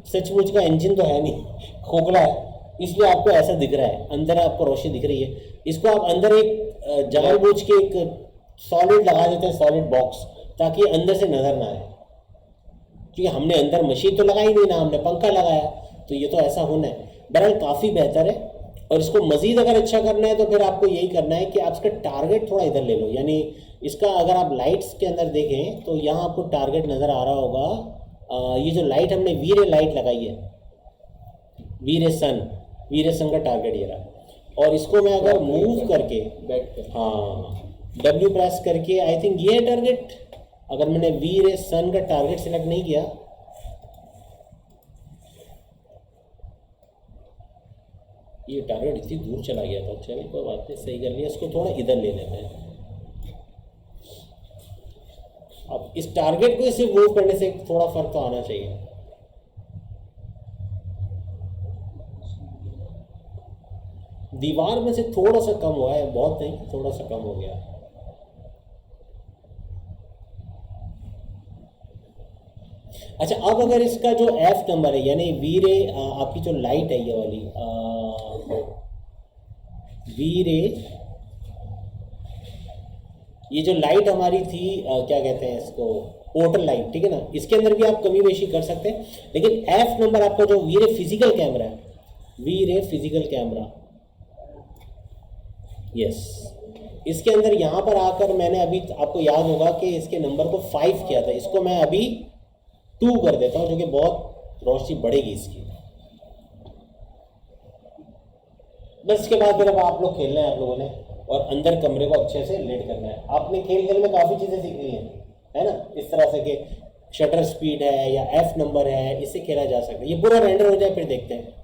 सचमुच का इंजन तो है नहीं, खोखला है, इसलिए आपको ऐसा दिख रहा है, अंदर आपको रोशनी दिख रही है। इसको आप अंदर एक जानबूझ के एक सॉलिड लगा देते हैं, सॉलिड बॉक्स, ताकि अंदर से नज़र ना आए, क्योंकि हमने अंदर मशीन तो लगाई नहीं ना, हमने पंखा लगाया, तो ये तो ऐसा होना है। बहरहाल काफ़ी बेहतर है। और इसको मज़ीद अगर अच्छा करना है तो फिर आपको यही करना है कि आप इसका टारगेट थोड़ा इधर ले लो, यानी इसका अगर आप लाइट्स के अंदर देखें तो यहाँ आपको टारगेट नज़र आ रहा होगा। ये जो लाइट हमने वीरे लाइट लगाई है, वीरे सन का टारगेट ये रहा। और इसको मैं अगर मूव करके बैठ कर हाँ W प्रेस करके, आई थिंक ये है टारगेट। अगर मैंने वीरे सन का टारगेट सेलेक्ट नहीं किया, ये टारगेट इतनी दूर चला गया था, चलिए कोई बात नहीं, सही कर लिया। इसको थोड़ा इधर ले लेते हैं। अब इस टारगेट को इसे मूव करने से थोड़ा फर्क तो आना चाहिए। दीवार में से थोड़ा सा कम हुआ है, बहुत नहीं, थोड़ा सा कम हो गया। अच्छा अब अगर इसका जो F नंबर है, यानी वीरे आपकी जो लाइट है ये वाली वीरे, ये जो लाइट हमारी थी क्या कहते हैं इसको, पोर्टल लाइट, ठीक है ना, इसके अंदर भी आप कमी बेशी कर सकते हैं। लेकिन F नंबर आपका जो वीरे फिजिकल कैमरा है, वीरे फिजिकल कैमरा, यस, इसके अंदर यहाँ पर आकर मैंने अभी, आपको याद होगा कि इसके नंबर को 5 किया था, इसको मैं अभी 2 कर देता हूँ, जो कि बहुत रोशनी बढ़ेगी इसकी। बस इसके बाद फिर अब आप लोग खेलना है आप लोगों ने, और अंदर कमरे को अच्छे से लेट करना है। आपने खेल में काफ़ी चीज़ें सीख ली हैं, है ना, इस तरह से कि शटर स्पीड है या F नंबर है, इससे खेला जा सकता है। ये पूरा रेंडर हो जाए फिर देखते हैं।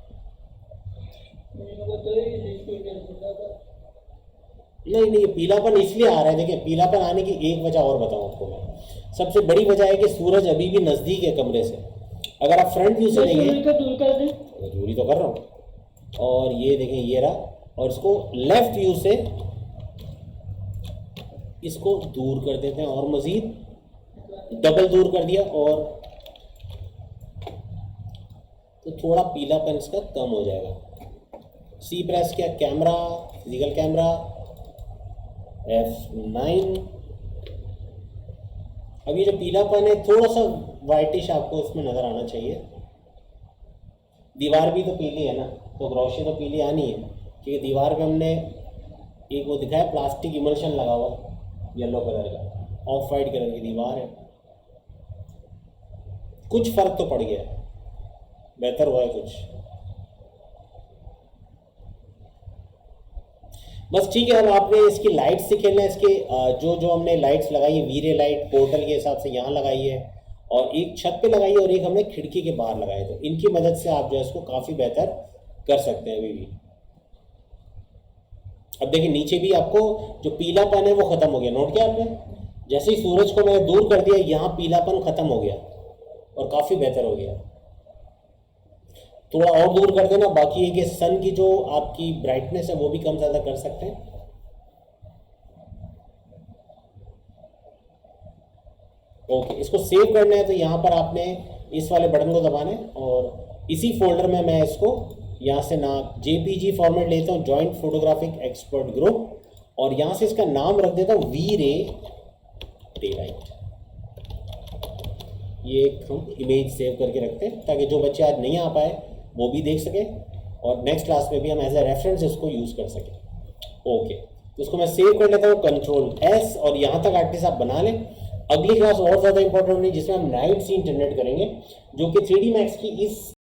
नहीं ये पीलापन इसलिए आ रहा है, देखिए पीलापन आने की एक वजह और बताऊँ आपको मैं। सबसे बड़ी वजह है कि सूरज अभी भी नज़दीक है कमरे से। अगर आप फ्रंट व्यू से देखें, दूर कर दें, दूरी तो कर रहा हूँ, और ये देखें ये रहा, और इसको लेफ्ट व्यू से इसको दूर कर देते हैं, और मज़ीद डबल दूर कर दिया, और तो थोड़ा पीलापन इसका कम हो जाएगा। C प्रेस किया, कैमरा, फिजिकल कैमरा, F9। अब ये जो पीलापन है थोड़ा सा वाइटिश आपको इसमें नज़र आना चाहिए। दीवार भी तो पीली है ना, तो रोशनी तो पीली आनी है, क्योंकि दीवार पे हमने एक वो दिखाया प्लास्टिक इमल्शन लगा हुआ येलो कलर का, ऑफ वाइट कलर की दीवार है। कुछ फ़र्क तो पड़ गया, बेहतर हुआ है कुछ। बस ठीक है। अब आपने इसकी लाइट्स से खेलना है। इसके जो हमने लाइट्स लगाई है, वीरे लाइट पोर्टल के हिसाब से यहाँ लगाई है, और एक छत पे लगाई है, और एक हमने खिड़की के बाहर लगाए। तो इनकी मदद से आप जो है इसको काफ़ी बेहतर कर सकते हैं अभी भी। अब देखिए नीचे भी आपको जो पीलापन है वो ख़त्म हो गया, नोट किया आपने? जैसे ही सूरज को मैंने दूर कर दिया, यहाँ पीलापन ख़त्म हो गया और काफ़ी बेहतर हो गया। थोड़ा और दूर कर देना, बाकी है कि सन की जो आपकी ब्राइटनेस है वो भी कम ज़्यादा कर सकते हैं। ओके, इसको सेव करना है तो यहाँ पर आपने इस वाले बटन को दबाना है, और इसी फोल्डर में मैं इसको यहाँ से ना जेपीजी फॉर्मेट लेता हूँ, जॉइंट फोटोग्राफिक एक्सपर्ट ग्रुप, और यहाँ से इसका नाम रख देता हूँ वी रे डेलाइट। ये एक हम इमेज सेव करके रखते हैं ताकि जो बच्चे आज नहीं आ पाए वो भी देख सके और नेक्स्ट क्लास में भी हम एज ए रेफरेंस इसको यूज़ कर सकें। ओके, तो उसको मैं सेव कर लेता हूँ Ctrl+S, और यहाँ तक आर्टिस्ट आप बना लें। अगली क्लास और ज़्यादा इंपॉर्टेंट होगी जिसमें हम नाइट सीन जनरेट करेंगे जो कि 3D Max की इस